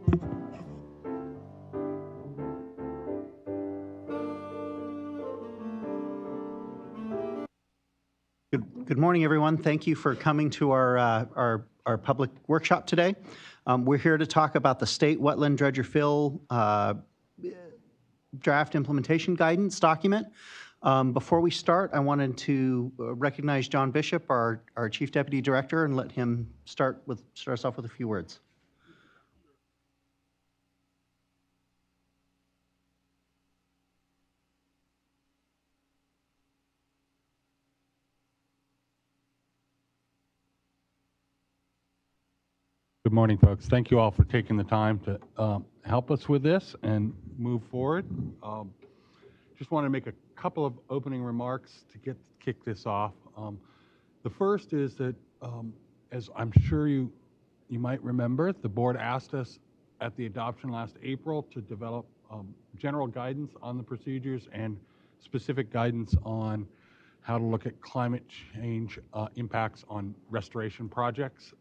Good morning, everyone. Thank you for coming to our public workshop today. We're here to talk about the state wetland dredger fill draft implementation guidance document. Before we start, I wanted to recognize John Bishop, our Chief Deputy Director, and let him start us off with a few words. Good morning, folks. Thank you all for taking the time to help us with this and move forward. Just want to make a couple of opening remarks to kick this off. The first is that, as I'm sure you might remember, the board asked us at the adoption last April to develop general guidance on the procedures and specific guidance on how to look at climate change impacts on restoration projects.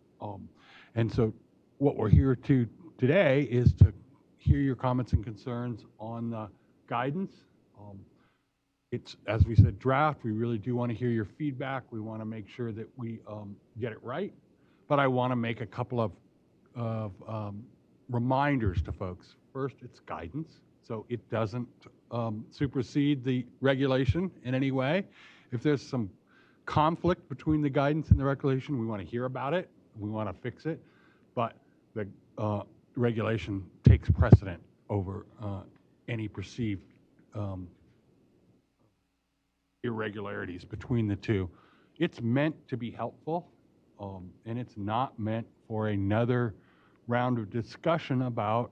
And so what we're here to today is to hear your comments and concerns on the guidance. It's, as we said, draft. We really do want to hear your feedback. We want to make sure that we get it right. But I want to make a couple of reminders to folks. First, it's guidance. So it doesn't supersede the regulation in any way. If there's some conflict between the guidance and the regulation, we want to hear about it. We want to fix it, but the regulation takes precedent over any perceived irregularities between the two. It's meant to be helpful, and it's not meant for another round of discussion about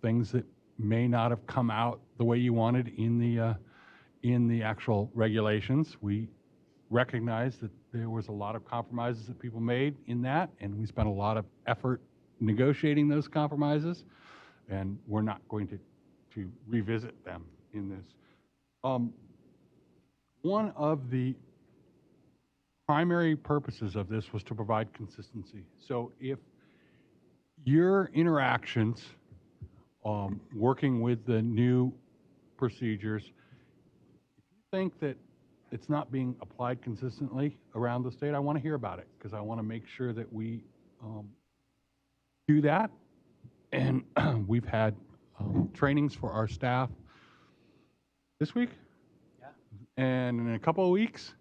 things that may not have come out the way you wanted in the actual regulations. We recognize that there was a lot of compromises that people made in that, and we spent a lot of effort negotiating those compromises, and we're not going to revisit them in this. One of the primary purposes of this was to provide consistency. So if your interactions working with the new procedures, if you think that it's not being applied consistently around the state, I want to hear about it because I want to make sure that we do that. And we've had trainings for our staff this week, and in a couple of weeks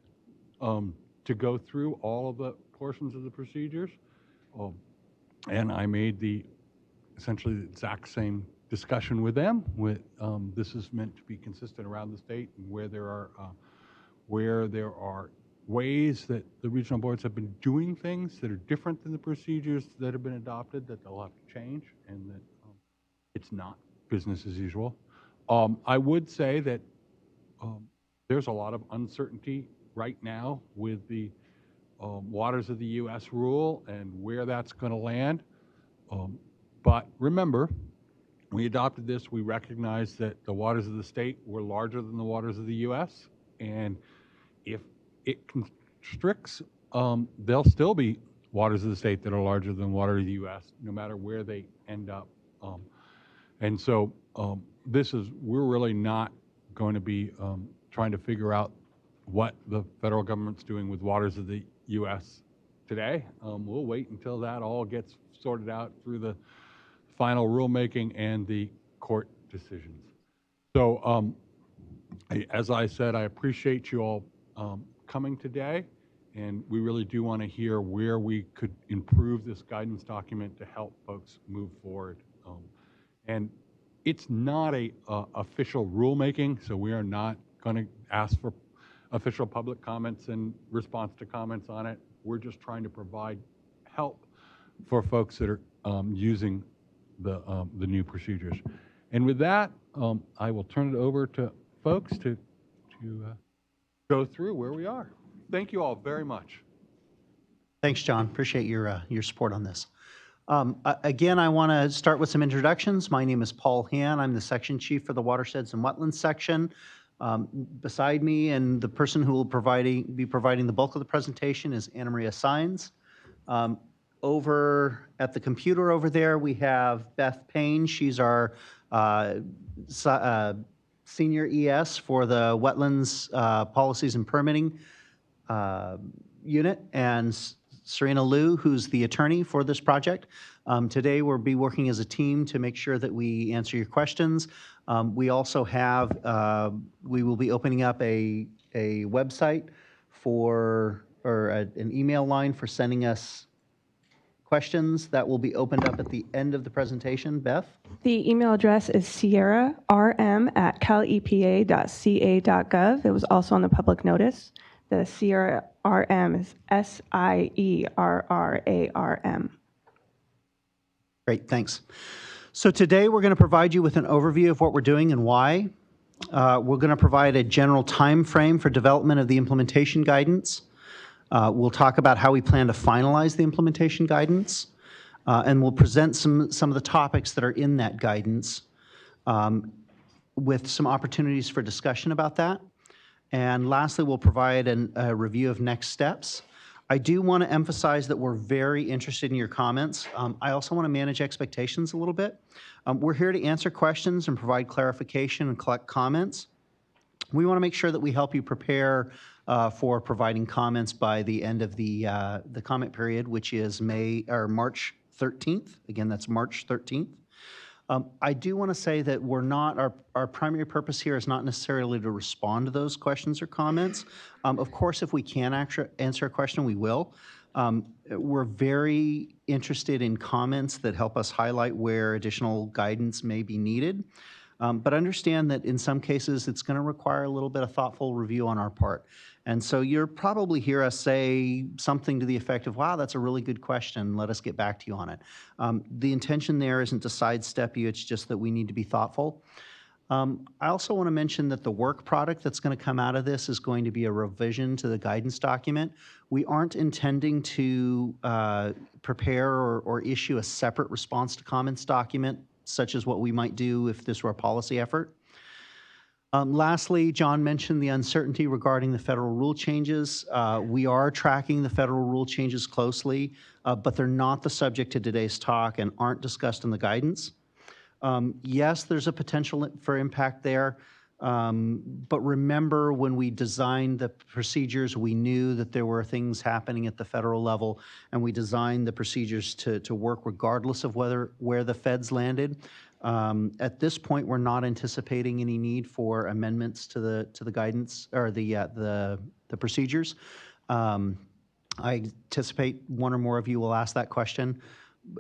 to go through all of the portions of the procedures. And I made essentially the exact same discussion with them. This is meant to be consistent around the state, and where there are ways that the regional boards have been doing things that are different than the procedures that have been adopted, that they'll have to change, and that it's not business as usual. I would say that there's a lot of uncertainty right now with the waters of the U.S. rule and where that's going to land. But remember, we adopted this, we recognized that the waters of the state were larger than the waters of the U.S., and if it constricts, there'll still be waters of the state that are larger than water of the U.S., no matter where they end up. And so we're really not going to be trying to figure out what the federal government's doing with waters of the U.S. today. We'll wait until that all gets sorted out through the final rulemaking and the court decisions. So as I said, I appreciate you all coming today, and we really do want to hear where we could improve this guidance document to help folks move forward. And it's not a official rulemaking, so we are not going to ask for official public comments and response to comments on it. We're just trying to provide help for folks that are using the new procedures. And with that, I will turn it over to folks to go through where we are. Thank you all very much. Thanks, John. Appreciate your support on this. Again, I want to start with some introductions. My name is Paul Han. I'm the section chief for the Watersheds and Wetlands section. Beside me, and the person who will be providing the bulk of the presentation, is Anna Maria Sines. over at the computer over there, we have Beth Payne. She's our senior ES for the Wetlands Policies and Permitting unit, and Serena Liu, who's the attorney for this project. Today, we'll be working as a team to make sure that we answer your questions. We also have, we will be opening up a website for, or an email line for sending us questions that will be opened up at the end of the presentation. Beth? The email address is sierrarm@calepa.ca.gov. It was also on the public notice. The Sierra RM is SIERRARM. Great, thanks. So today we're going to provide you with an overview of what we're doing and why. We're going to provide a general time frame for development of the implementation guidance. We'll talk about how we plan to finalize the implementation guidance, and we'll present some of the topics that are in that guidance with some opportunities for discussion about that. And lastly, we'll provide a review of next steps. I do want to emphasize that we're very interested in your comments. I also want to manage expectations a little bit. We're here to answer questions and provide clarification and collect comments. We want to make sure that we help you prepare for providing comments by the end of the comment period, which is March 13th. Again, that's March 13th. I do want to say that we're not, our primary purpose here is not necessarily to respond to those questions or comments. Of course, if we can answer a question, we will. We're very interested in comments that help us highlight where additional guidance may be needed. But understand that in some cases, it's going to require a little bit of thoughtful review on our part. And so you'll probably hear us say something to the effect of, wow, that's a really good question. Let us get back to you on it. The intention there isn't to sidestep you. It's just that we need to be thoughtful. I also want to mention that the work product that's going to come out of this is going to be a revision to the guidance document. We aren't intending to prepare or issue a separate response to comments document, such as what we might do if this were a policy effort. Lastly, John mentioned the uncertainty regarding the federal rule changes. We are tracking the federal rule changes closely, but they're not the subject to today's talk and aren't discussed in the guidance. Yes, there's a potential for impact there, but remember when we designed the procedures, we knew that there were things happening at the federal level, and we designed the procedures to work regardless of where the feds landed. At this point, we're not anticipating any need for amendments to the guidance or the procedures. I anticipate one or more of you will ask that question.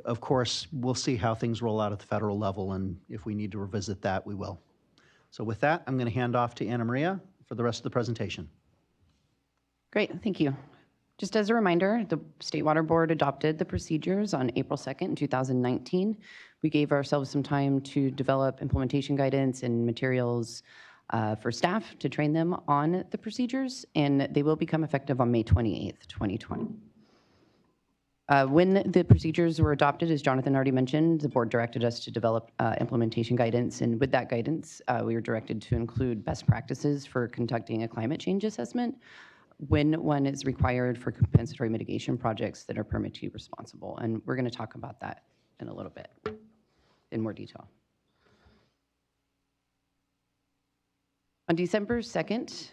Of course, we'll see how things roll out at the federal level, and if we need to revisit that, we will. So with that, I'm going to hand off to Anna Maria for the rest of the presentation. Great, thank you. Just as a reminder, the State Water Board adopted the procedures on April 2nd, 2019. We gave ourselves some time to develop implementation guidance and materials for staff to train them on the procedures, and they will become effective on May 28th, 2020. When the procedures were adopted, as Jonathan already mentioned, the board directed us to develop implementation guidance, and with that guidance, we were directed to include best practices for conducting a climate change assessment when one is required for compensatory mitigation projects that are permittee responsible, and we're going to talk about that in a little bit in more detail. On December 2nd,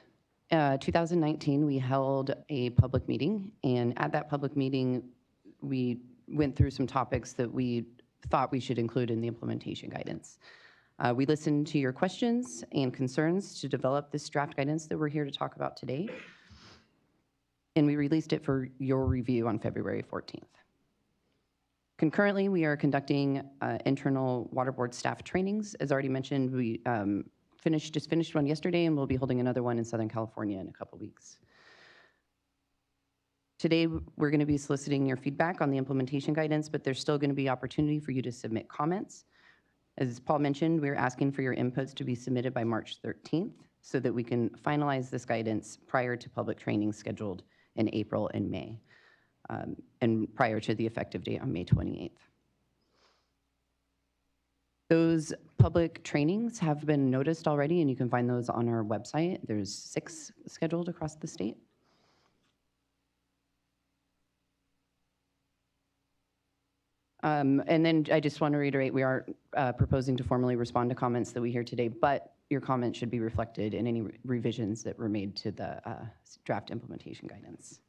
2019, we held a public meeting, and at that public meeting, we went through some topics that we thought we should include in the implementation guidance. We listened to your questions and concerns to develop this draft guidance that we're here to talk about today, and we released it for your review on February 14th. Concurrently, we are conducting internal water board staff trainings. As already mentioned, we just finished one yesterday, and we'll be holding another one in Southern California in a couple weeks. Today, we're going to be soliciting your feedback on the implementation guidance, but there's still going to be opportunity for you to submit comments. As Paul mentioned, we're asking for your inputs to be submitted by March 13th so that we can finalize this guidance prior to public training scheduled in April and May, and prior to the effective date on May 28th. Those public trainings have been noticed already, and you can find those on our website. There's 6 scheduled across the state. And then I just want to reiterate, we are proposing to formally respond to comments that we hear today, but your comments should be reflected in any revisions that were made to the draft implementation guidance.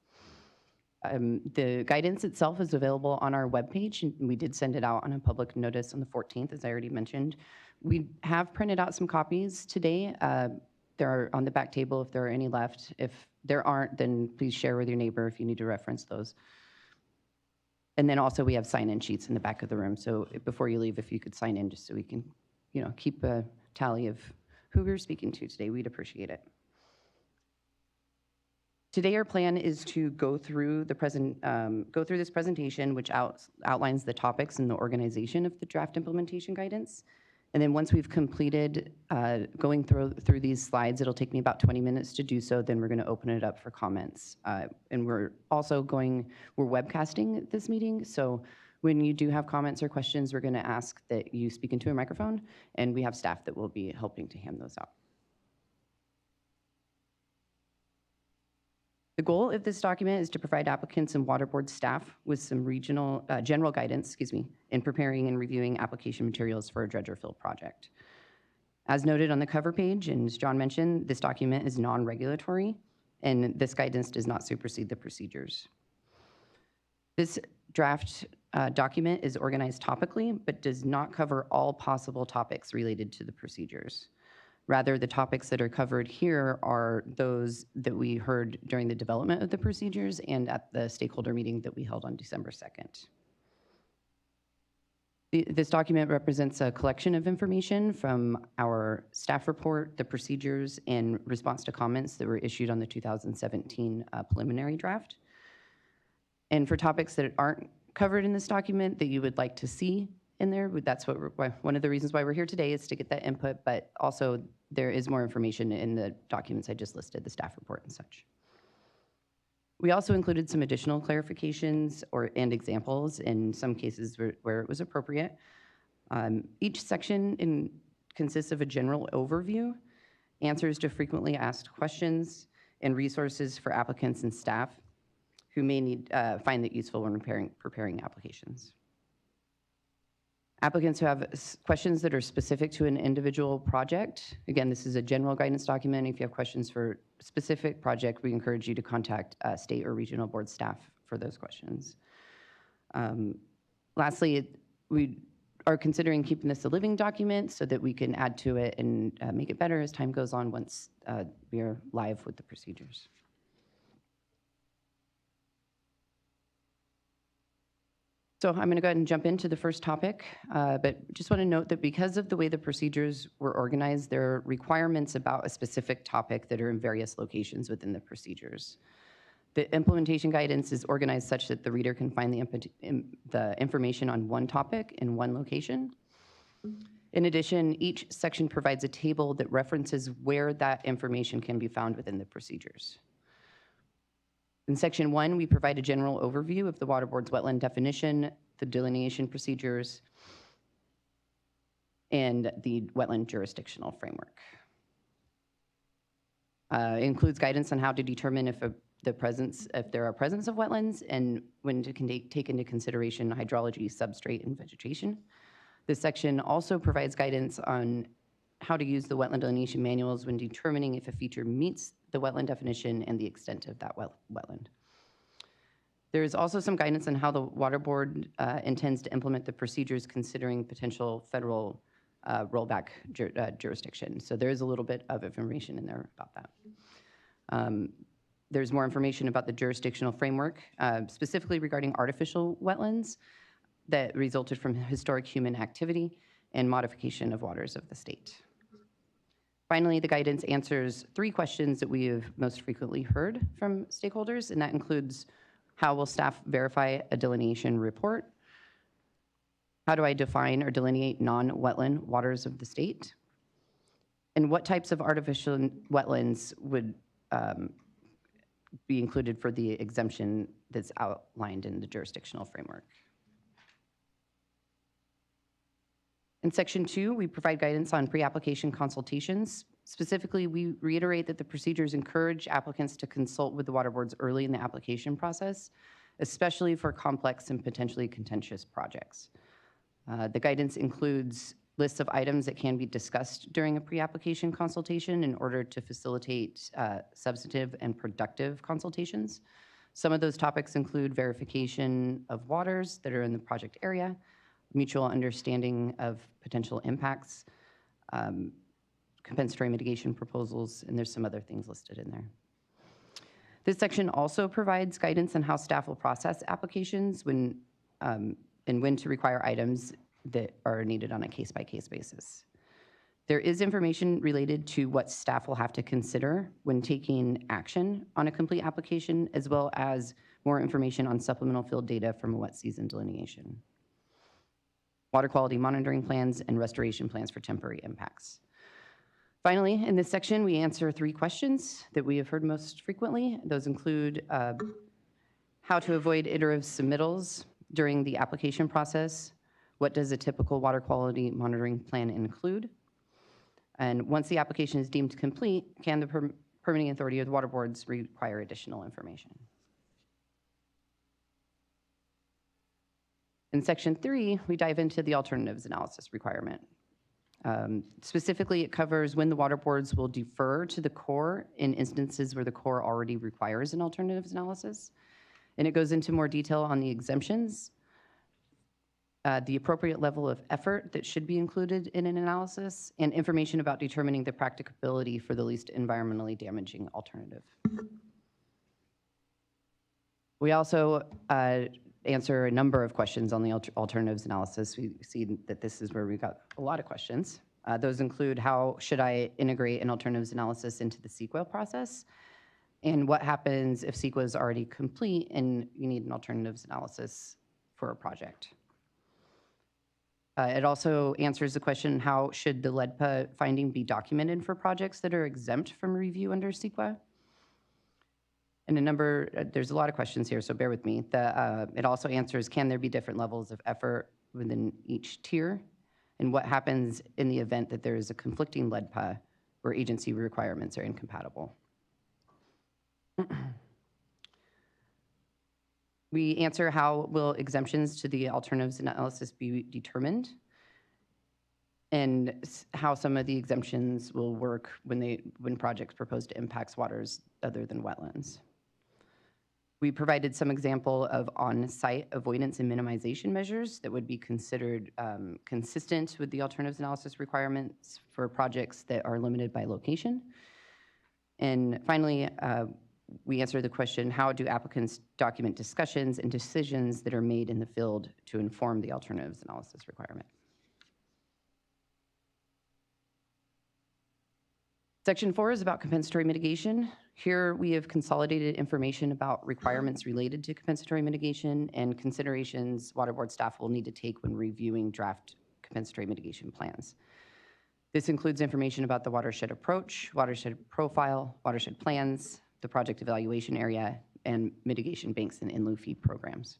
The guidance itself is available on our webpage, and we did send it out on a public notice on the 14th, as I already mentioned. We have printed out some copies today. There are on the back table if there are any left. If there aren't, then please share with your neighbor if you need to reference those. And then also we have sign-in sheets in the back of the room. So before you leave, if you could sign in just so we can, keep a tally of who we're speaking to today, we'd appreciate it. Today, our plan is to go through this presentation, which outlines the topics and the organization of the draft implementation guidance. And then once we've completed going through these slides, it'll take me about 20 minutes to do so. Then we're going to open it up for comments. And we're webcasting this meeting. So when you do have comments or questions, we're going to ask that you speak into a microphone, and we have staff that will be helping to hand those out. The goal of this document is to provide applicants and water board staff with some general guidance, in preparing and reviewing application materials for a dredge or fill project. As noted on the cover page, and as John mentioned, this document is non-regulatory, and this guidance does not supersede the procedures. This draft document is organized topically, but does not cover all possible topics related to the procedures. Rather, the topics that are covered here are those that we heard during the development of the procedures and at the stakeholder meeting that we held on December 2nd. This document represents a collection of information from our staff report, the procedures, and response to comments that were issued on the 2017 preliminary draft. And for topics that aren't covered in this document that you would like to see in there, that's one of the reasons why we're here today, is to get that input, but also there is more information in the documents I just listed, the staff report and such. We also included some additional clarifications and examples in some cases where it was appropriate. Each section consists of a general overview, answers to frequently asked questions, and resources for applicants and staff who may find it useful when preparing applications. Applicants who have questions that are specific to an individual project, again, this is a general guidance document. If you have questions for a specific project, we encourage you to contact state or regional board staff for those questions. Lastly, we are considering keeping this a living document so that we can add to it and make it better as time goes on once we are live with the procedures. So I'm going to go ahead and jump into the first topic, but just want to note that because of the way the procedures were organized, there are requirements about a specific topic that are in various locations within the procedures. The implementation guidance is organized such that the reader can find the information on one topic in one location. In addition, each section provides a table that references where that information can be found within the procedures. In section 1, we provide a general overview of the Water Board's wetland definition, the delineation procedures, and the wetland jurisdictional framework. It includes guidance on how to determine if there are presence of wetlands and when to take into consideration hydrology, substrate, and vegetation. This section also provides guidance on how to use the wetland delineation manuals when determining if a feature meets the wetland definition and the extent of that wetland. There is also some guidance on how the Water Board intends to implement the procedures considering potential federal rollback jurisdiction. So there is a little bit of information in there about that. There's more information about the jurisdictional framework, specifically regarding artificial wetlands that resulted from historic human activity and modification of waters of the state. Finally, the guidance answers 3 questions that we have most frequently heard from stakeholders, and that includes: how will staff verify a delineation report? How do I define or delineate non-wetland waters of the state? And what types of artificial wetlands would be included for the exemption that's outlined in the jurisdictional framework? In section 2, we provide guidance on pre-application consultations. Specifically, we reiterate that the procedures encourage applicants to consult with the Water Boards early in the application process especially for complex and potentially contentious projects. The guidance includes lists of items that can be discussed during a pre-application consultation in order to facilitate substantive and productive consultations. Some of those topics include verification of waters that are in the project area, mutual understanding of potential impacts, compensatory mitigation proposals, and there's some other things listed in there. This section also provides guidance on how staff will process applications when, and when to require items that are needed on a case-by-case basis. There is information related to what staff will have to consider when taking action on a complete application, as well as more information on supplemental field data from a wet season delineation, water quality monitoring plans, and restoration plans for temporary impacts. Finally, in this section, we answer 3 questions that we have heard most frequently. Those include how to avoid iterative submittals during the application process. What does a typical water quality monitoring plan include? And once the application is deemed complete, can the permitting authority or the water boards require additional information? In section 3, we dive into the alternatives analysis requirement. Specifically, it covers when the water boards will defer to the Corps in instances where the Corps already requires an alternatives analysis. And it goes into more detail on the exemptions, the appropriate level of effort that should be included in an analysis, and information about determining the practicability for the least environmentally damaging alternative. We also answer a number of questions on the alternatives analysis. We see that this is where we got a lot of questions. Those include, how should I integrate an alternatives analysis into the CEQA process? And what happens if CEQA is already complete and you need an alternatives analysis for a project? It also answers the question, how should the LEDPA finding be documented for projects that are exempt from review under CEQA? And there's a lot of questions here, so bear with me. It also answers, can there be different levels of effort within each tier? And what happens in the event that there is a conflicting LEDPA where agency requirements are incompatible? We answer, how will exemptions to the alternatives analysis be determined, and how some of the exemptions will work when projects propose to impact waters other than wetlands. We provided some example of on-site avoidance and minimization measures that would be considered consistent with the alternatives analysis requirements for projects that are limited by location. And finally, we answer the question, how do applicants document discussions and decisions that are made in the field to inform the alternatives analysis requirement? Section 4 is about compensatory mitigation. Here we have consolidated information about requirements related to compensatory mitigation and considerations water board staff will need to take when reviewing draft compensatory mitigation plans. This includes information about the watershed approach, watershed profile, watershed plans, the project evaluation area, and mitigation banks and in lieu fee programs.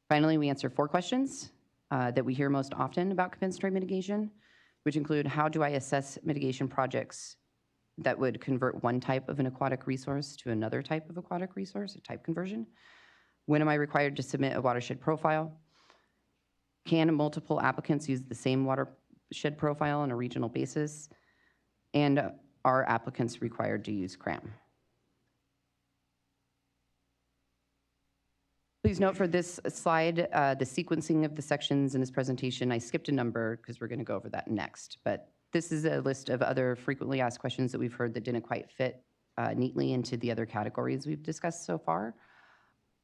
Finally, we answer 4 questions that we hear most often about compensatory mitigation, which include, how do I assess mitigation projects that would convert one type of an aquatic resource to another type of aquatic resource, a type conversion? When am I required to submit a watershed profile? Can multiple applicants use the same watershed profile on a regional basis? And are applicants required to use CRAM? Please note for this slide, the sequencing of the sections in this presentation, I skipped a number because we're going to go over that next. But this is a list of other frequently asked questions that we've heard that didn't quite fit neatly into the other categories we've discussed so far.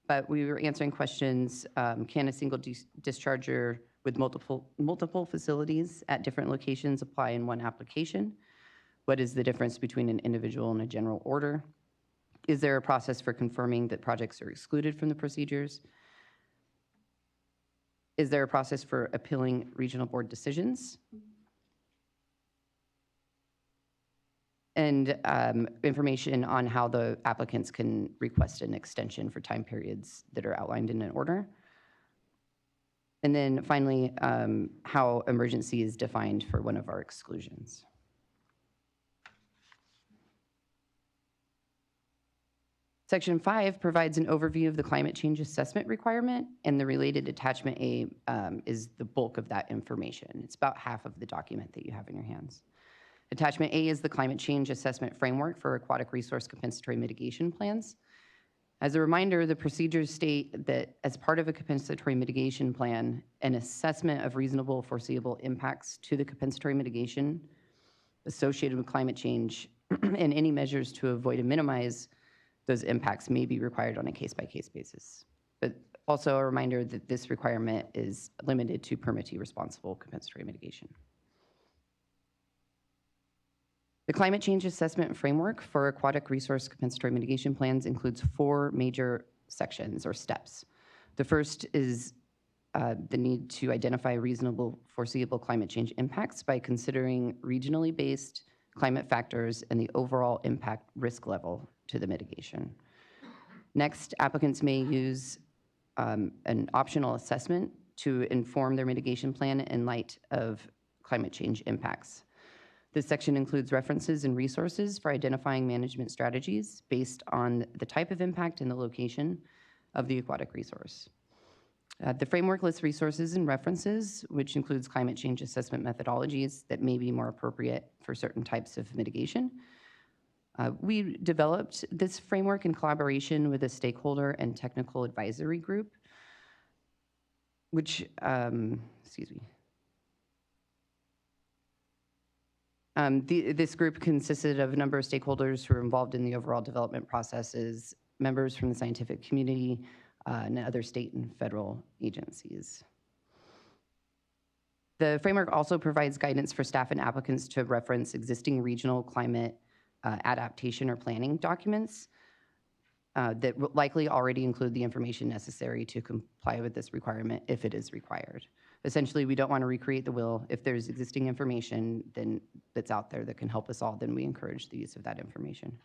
But we were answering questions, can a single discharger with multiple facilities at different locations apply in one application? What is the difference between an individual and a general order? Is there a process for confirming that projects are excluded from the procedures? Is there a process for appealing regional board decisions? And information on how the applicants can request an extension for time periods that are outlined in an order. And then finally, how emergency is defined for one of our exclusions. Section 5 provides an overview of the climate change assessment requirement, and the related attachment A is the bulk of that information. It's about half of the document that you have in your hands. Attachment A is the climate change assessment framework for aquatic resource compensatory mitigation plans. As a reminder, the procedures state that as part of a compensatory mitigation plan, an assessment of reasonable foreseeable impacts to the compensatory mitigation associated with climate change and any measures to avoid and minimize those impacts may be required on a case-by-case basis. But also a reminder that this requirement is limited to permittee responsible compensatory mitigation. The climate change assessment framework for aquatic resource compensatory mitigation plans includes 4 major sections or steps. The first is the need to identify reasonable foreseeable climate change impacts by considering regionally based climate factors and the overall impact risk level to the mitigation. Next, applicants may use an optional assessment to inform their mitigation plan in light of climate change impacts. This section includes references and resources for identifying management strategies based on the type of impact and the location of the aquatic resource. The framework lists resources and references, which includes climate change assessment methodologies that may be more appropriate for certain types of mitigation. We developed this framework in collaboration with a stakeholder and technical advisory group, which, this group consisted of a number of stakeholders who are involved in the overall development processes, members from the scientific community, and other state and federal agencies. The framework also provides guidance for staff and applicants to reference existing regional climate adaptation or planning documents that will likely already include the information necessary to comply with this requirement if it is required. Essentially, we don't want to recreate the wheel. If there's existing information that's out there that can help us all, then we encourage the use of that information.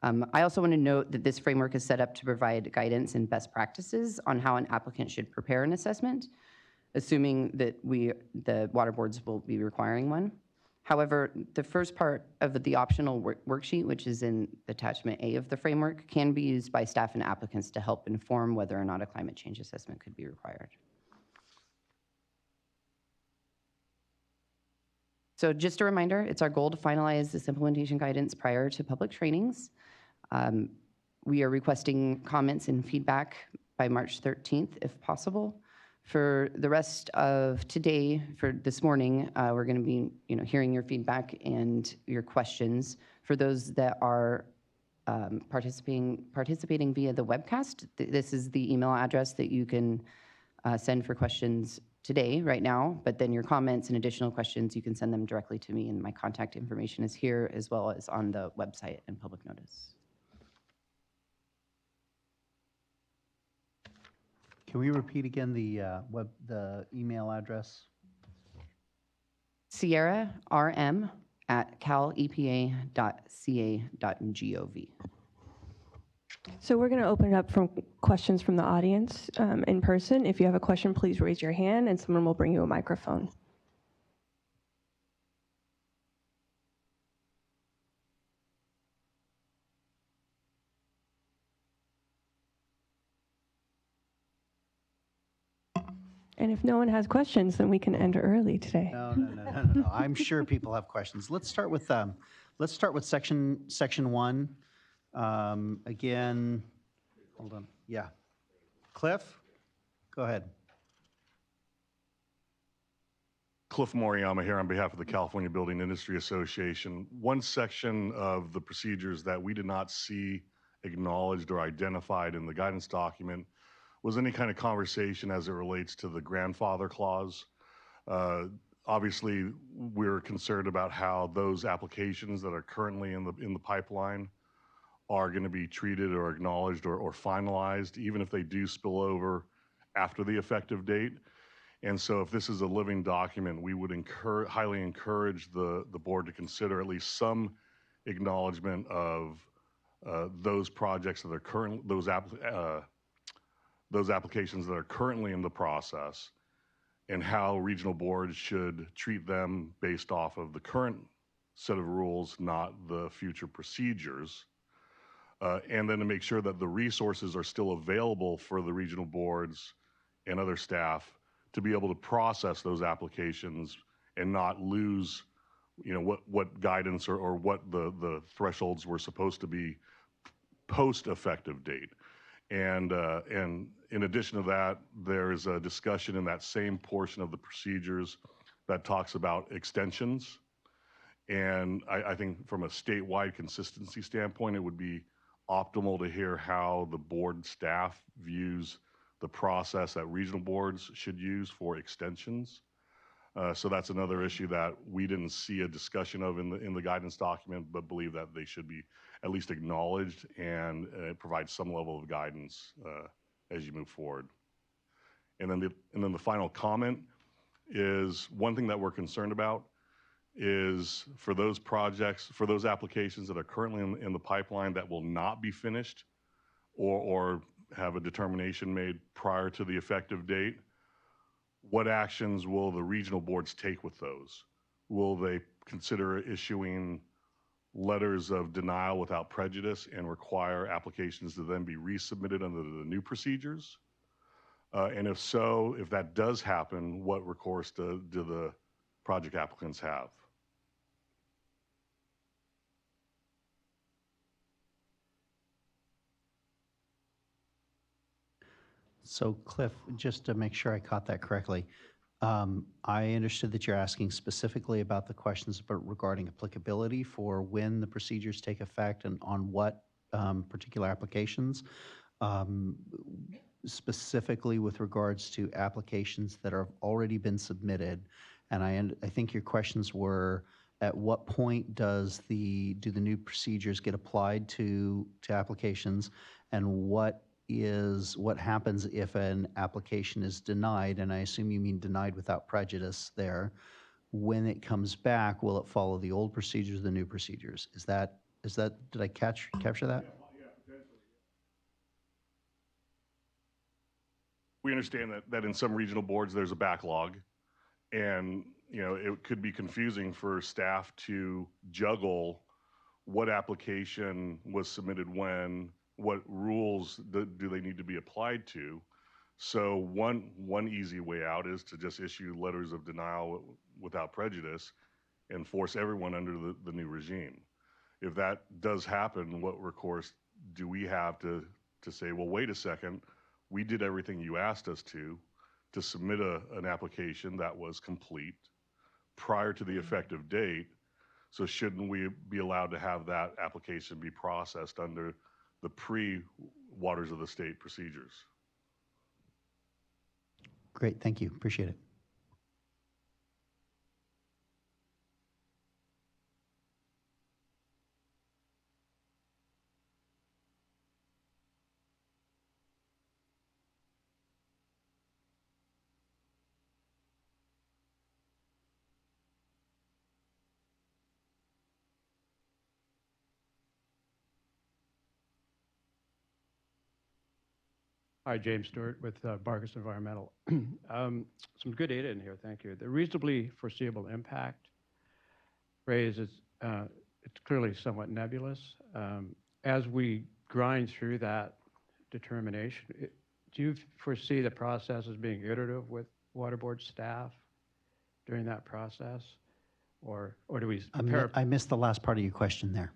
I also want to note that this framework is set up to provide guidance and best practices on how an applicant should prepare an assessment, assuming that the water boards will be requiring one. However, the first part of the optional worksheet, which is in attachment A of the framework, can be used by staff and applicants to help inform whether or not a climate change assessment could be required. So just a reminder, it's our goal to finalize this implementation guidance prior to public trainings. We are requesting comments and feedback by March 13th, if possible. For the rest of today, for this morning, we're going to be, hearing your feedback and your questions. For those that are participating via the webcast, this is the email address that you can send for questions today, right now, but then your comments and additional questions, you can send them directly to me, and my contact information is here as well as on the website and public notice. Can we repeat again the email address? SWRCB@calepa.ca.gov. So we're going to open it up for questions from the audience in person. If you have a question, please raise your hand and someone will bring you a microphone. And if no one has questions, then we can end early today. No. I'm sure people have questions. Let's start with section 1. Again, hold on. Yeah. Cliff, go ahead. Cliff Moriyama here on behalf of the California Building Industry Association. One section of the procedures that we did not see acknowledged or identified in the guidance document was any kind of conversation as it relates to the grandfather clause. Obviously, we're concerned about how those applications that are currently in the pipeline are going to be treated or acknowledged or finalized, even if they do spill over after the effective date. And so if this is a living document, we would highly encourage the board to consider at least some acknowledgement of those projects that are those applications that are currently in the process and how regional boards should treat them based off of the current set of rules, not the future procedures. and then to make sure that the resources are still available for the regional boards and other staff to be able to process those applications and not lose, what guidance or what the thresholds were supposed to be post-effective date. And in addition to that, there's a discussion in that same portion of the procedures that talks about extensions. And I think from a statewide consistency standpoint, it would be optimal to hear how the board staff views the process that regional boards should use for extensions. So that's another issue that we didn't see a discussion of in the guidance document, but believe that they should be at least acknowledged and provide some level of guidance as you move forward. And then the final comment is one thing that we're concerned about is for those projects, for those applications that are currently in the pipeline that will not be finished or have a determination made prior to the effective date, what actions will the regional boards take with those? Will they consider issuing letters of denial without prejudice and require applications to then be resubmitted under the new procedures? And if so, if that does happen, what recourse do the project applicants have? So Cliff, just to make sure I caught that correctly, I understood that you're asking specifically about the questions regarding applicability for when the procedures take effect and on what particular applications, specifically with regards to applications that have already been submitted. And I think your questions were, at what point do the new procedures get applied to applications, and what happens if an application is denied, and I assume you mean denied without prejudice there. When it comes back, will it follow the old procedures or the new procedures? Is that did I capture that? We understand that in some regional boards there's a backlog, and it could be confusing for staff to juggle what application was submitted when, what rules do they need to be applied to. So one easy way out is to just issue letters of denial without prejudice and force everyone under the new regime. If that does happen, what recourse do we have to say, well, wait a second, we did everything you asked us to submit an application that was complete prior to the effective date, so shouldn't we be allowed to have that application be processed under the pre-waters of the state procedures? Great, thank you, appreciate it. Hi, James Stewart with Bargus Environmental. Some good data in here, thank you. The reasonably foreseeable impact phrase is it's clearly somewhat nebulous. As we grind through that determination, do you foresee the process as being iterative with water board staff during that process? Or do we prepare? I missed the last part of your question there.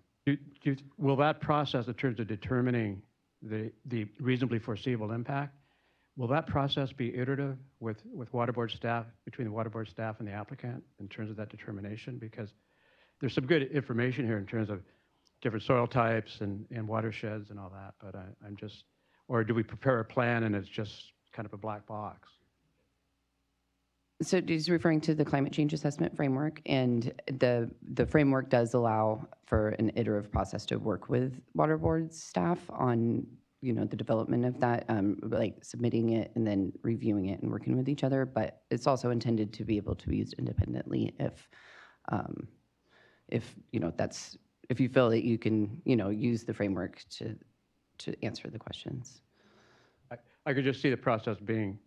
Will that process, in terms of determining the reasonably foreseeable impact, will that process be iterative with water board staff, between the water board staff and the applicant in terms of that determination? Because there's some good information here in terms of different soil types and watersheds and all that, but I'm just, or do we prepare a plan and it's just kind of a black box? So he's referring to the climate change assessment framework, and the framework does allow for an iterative process to work with water board staff on the development of that, like submitting it and then reviewing it and working with each other. But it's also intended to be able to be used independently if you feel that you can use the framework to answer the questions. I could just see the process being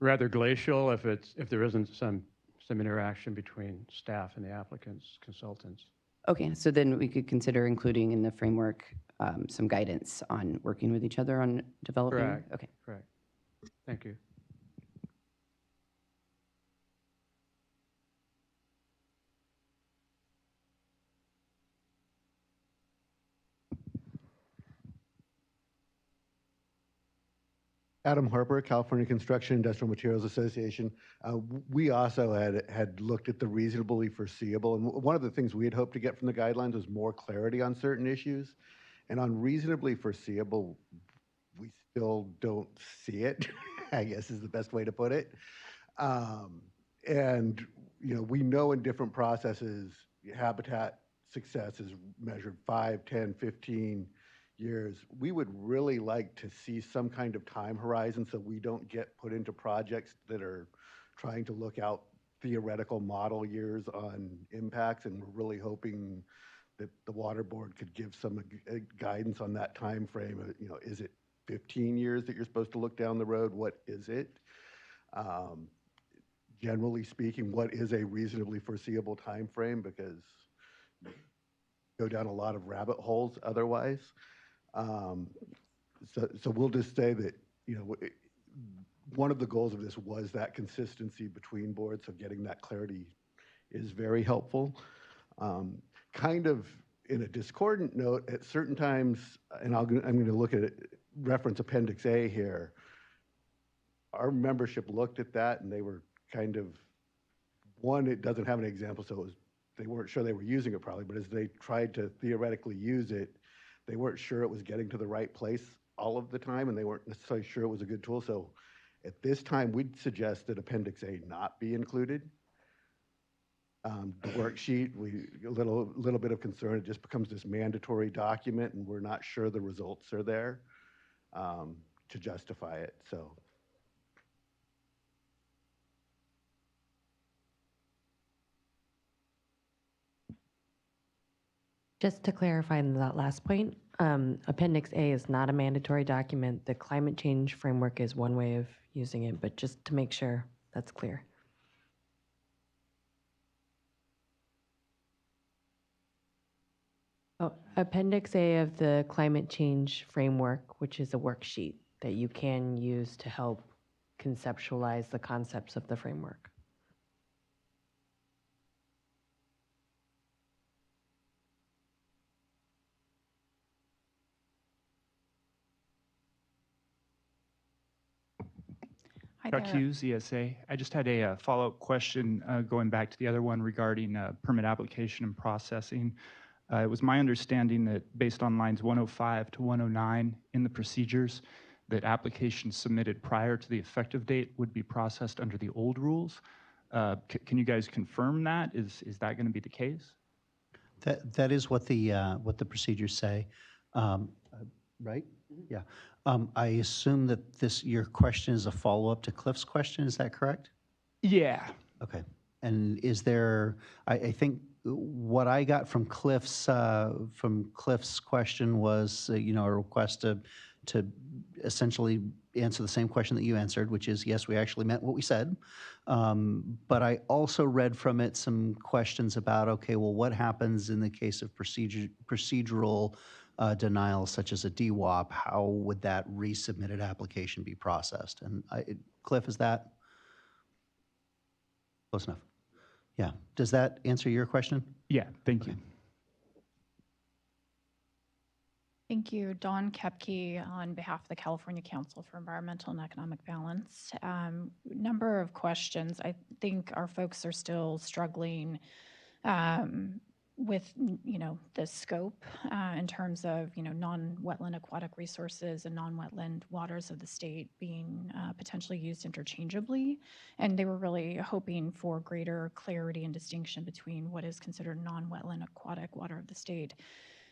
rather glacial if there isn't some interaction between staff and the applicants, consultants. Okay, so then we could consider including in the framework some guidance on working with each other on developing? Correct. Okay. Correct. Thank you. Adam Harper, California Construction Industrial Materials Association. We also had looked at the reasonably foreseeable, and one of the things we had hoped to get from the guidelines was more clarity on certain issues. And on reasonably foreseeable, we still don't see it, I guess is the best way to put it. And, you know, we know in different processes, habitat success is measured 5, 10, 15 years. We would really like to see some kind of time horizon so we don't get put into projects that are trying to look out theoretical model years on impacts, and we're really hoping that the water board could give some guidance on that time frame. You know, is it 15 years that you're supposed to look down the road? What is it? Generally speaking, what is a reasonably foreseeable time frame? Because you go down a lot of rabbit holes otherwise. So we'll just say that, you know, one of the goals of this was that consistency between boards, so getting that clarity is very helpful. Kind of in a discordant note, at certain times, and I'm going to look at it, reference Appendix A here, our membership looked at that and they were kind of, one, it doesn't have an example, so it was, they weren't sure they were using it probably, but as they tried to theoretically use it, they weren't sure it was getting to the right place all of the time, and they weren't necessarily sure it was a good tool. So at this time, we'd suggest that Appendix A not be included. The worksheet, a little bit of concern, it just becomes this mandatory document, and we're not sure the results are there to justify it. So. Just to clarify on that last point, Appendix A is not a mandatory document. The climate change framework is one way of using it, but just to make sure that's clear. Oh, Appendix A of the climate change framework, which is a worksheet that you can use to help conceptualize the concepts of the framework. Hi Chuck there. Hughes, ESA. I just had a follow-up question going back to the other one regarding permit application and processing. It was my understanding that based on lines 105 to 109 in the procedures, that applications submitted prior to the effective date would be processed under the old rules. Can you guys confirm that? Is that going to be the case? That is what the procedures say, right? Yeah. I assume that your question is a follow-up to Cliff's question. Is that correct? Yeah. Okay. And is there? I think what I got from Cliff's question was, you know, a request to essentially answer the same question that you answered, which is yes, we actually meant what we said. But I also read from it some questions about, okay, well, what happens in the case of procedural denial, such as a DWAP? How would that resubmitted application be processed? And Cliff, is that close enough? Yeah. Does that answer your question? Yeah, thank you. Thank you. Dawn Kepke on behalf of the California Council for Environmental and Economic Balance. Number of questions. I think our folks are still struggling with, you know, the scope in terms of, you know, non-wetland aquatic resources and non-wetland waters of the state being potentially used interchangeably. And they were really hoping for greater clarity and distinction between what is considered non-wetland aquatic water of the state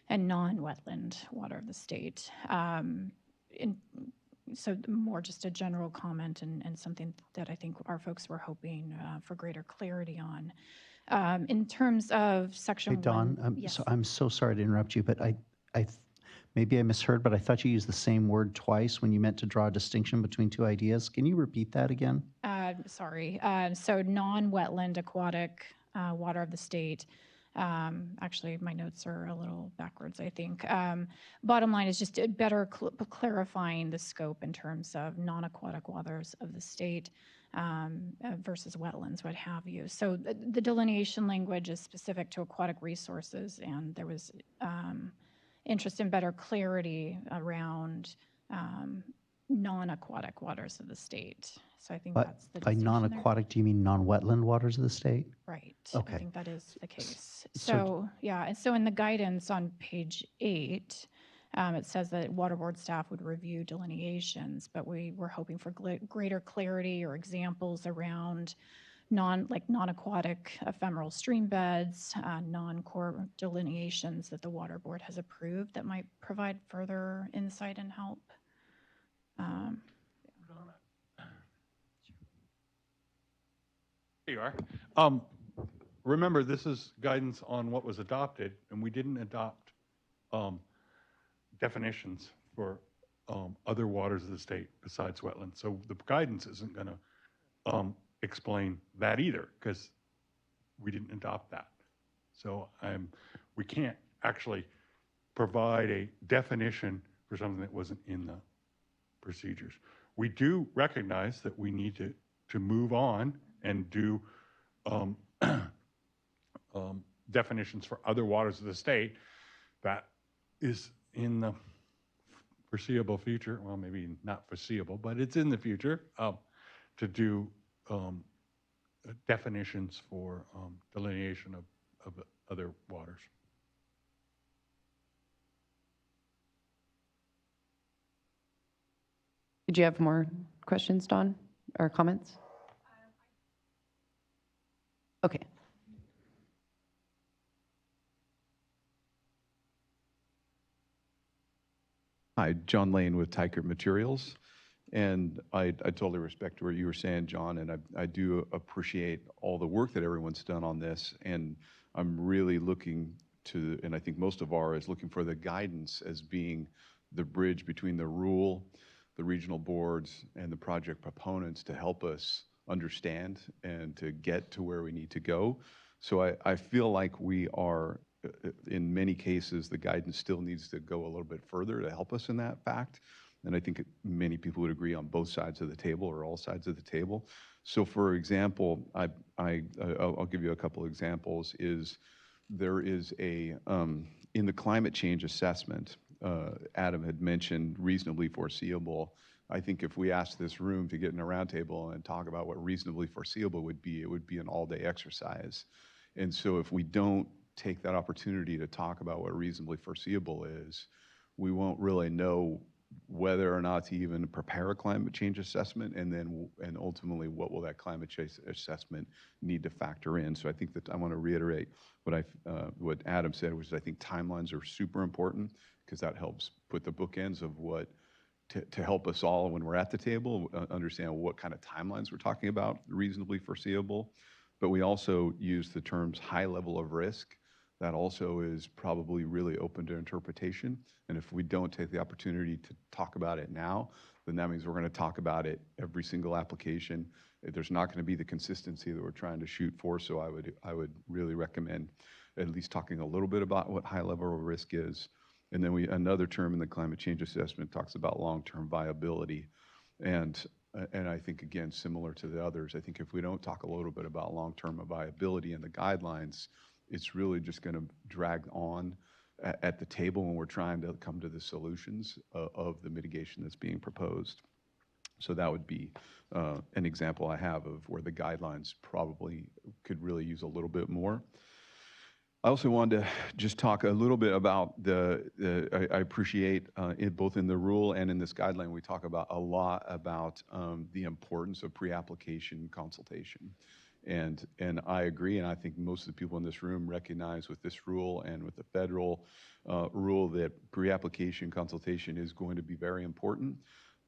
and non-wetland water of the state. So more just a general comment and something that I think our folks were hoping for greater clarity on. In terms of section Hey, Dawn, one, yes. I'm so sorry to interrupt you, but maybe I misheard, but I thought you used the same word twice when you meant to draw a distinction between two ideas. Can you repeat that again? Sorry. So non-wetland aquatic water of the state Actually, my notes are a little backwards, I think. Bottom line is just better clarifying the scope in terms of non-aquatic waters of the state versus wetlands, what have you. So the delineation language is specific to aquatic resources, and there was interest in better clarity around non-aquatic waters of the state. So I think that's the By distinction there. non-aquatic, do you mean non-wetland waters of the state? Right. Okay. I think that is the case. So- So, yeah, and so in the guidance on page 8, it says that water board staff would review delineations, but we were hoping for greater clarity or examples around non-aquatic ephemeral stream beds, non-core delineations that the water board has approved that might provide further insight and help. There you are. Remember, this is guidance on what was adopted, and we didn't adopt definitions for other waters of the state besides wetlands. So the guidance isn't going to explain that either, because we didn't adopt that. So we can't actually provide a definition for something that wasn't in the procedures. We do recognize that we need to move on and do definitions for other waters of the state. That is in the foreseeable future. Well, maybe not foreseeable, but it's in the future to do definitions for delineation of other waters. Did you have more questions, Dawn, or comments? Okay. Hi, John Lane with Tykert Materials. And I totally respect what you were saying, John, and I do appreciate all the work that everyone's done on this. And I'm really looking to, and I think most of our is looking for the guidance as being the bridge between the rule, the regional boards, and the project proponents to help us understand and to get to where we need to go. So I feel like we are, in many cases, the guidance still needs to go a little bit further to help us in that fact. And I think many people would agree on both sides of the table or all sides of the table. So for example, I'll give you a couple examples. There is in the climate change assessment, Adam had mentioned reasonably foreseeable. I think if we asked this room to get in a roundtable and talk about what reasonably foreseeable would be, it would be an all-day exercise. And so if we don't take that opportunity to talk about what reasonably foreseeable is, we won't really know whether or not to even prepare a climate change assessment, and ultimately what will that climate change assessment need to factor in. So I think that I want to reiterate what Adam said, which is I think timelines are super important, because that helps put the bookends of what to help us all when we're at the table understand what kind of timelines we're talking about, reasonably foreseeable. But we also use the terms high level of risk. That also is probably really open to interpretation. And if we don't take the opportunity to talk about it now, then that means we're going to talk about it every single application. There's not going to be the consistency that we're trying to shoot for. So I would really recommend at least talking a little bit about what high level of risk is. And then another term in the climate change assessment talks about long-term viability. And I think, again, similar to the others, I think if we don't talk a little bit about long-term viability in the guidelines, it's really just going to drag on at the table when we're trying to come to the solutions of the mitigation that's being proposed. So that would be an example I have of where the guidelines probably could really use a little bit more. I also wanted to just talk a little bit about I appreciate it both in the rule and in this guideline, we talk about a lot about the importance of pre-application consultation. And I agree, and I think most of the people in this room recognize with this rule and with the federal rule that pre-application consultation is going to be very important.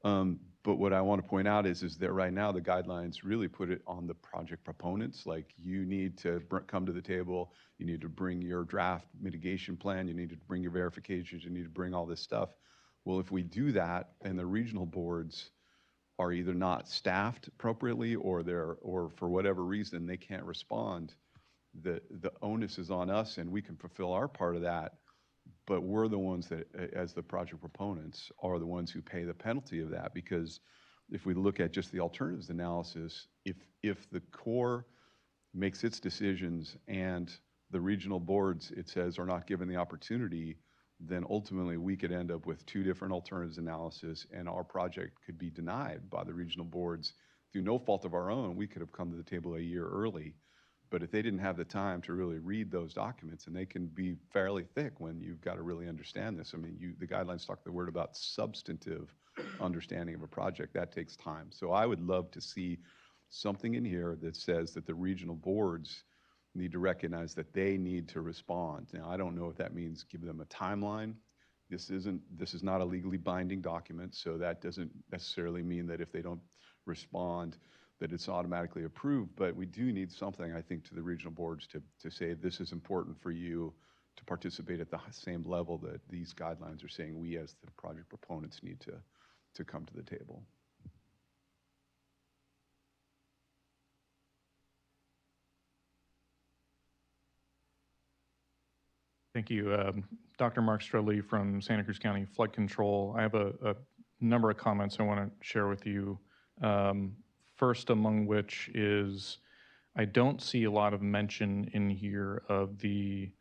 But what I want to point out is that right now the guidelines really put it on the project proponents. Like, you need to come to the table, you need to bring your draft mitigation plan, you need to bring your verifications, you need to bring all this stuff. Well, if we do that and the regional boards are either not staffed appropriately or for whatever reason they can't respond, the onus is on us, and we can fulfill our part of that, but we're the ones that, as the project proponents, are the ones who pay the penalty of that, because if we look at just the alternatives analysis, if the Corps makes its decisions and the regional boards, it says, are not given the opportunity, then ultimately we could end up with two different alternatives analysis, and our project could be denied by the regional boards through no fault of our own. We could have come to the table a year early, but if they didn't have the time to really read those documents, and they can be fairly thick when you've got to really understand this. I mean, the guidelines talk the word about substantive understanding of a project. That takes time. So I would love to see something in here that says that the regional boards need to recognize that they need to respond. Now, I don't know if that means give them a timeline. This is not a legally binding document, so that doesn't necessarily mean that if they don't respond, that it's automatically approved, but we do need something, I think, to the regional boards to say this is important for you to participate at the same level that these guidelines are saying we as the project proponents need to come to the table. Thank you. Dr. Mark Strudley from Santa Cruz County Flood Control. I have a number of comments I want to share with you. First among which is I don't see a lot of mention in here of the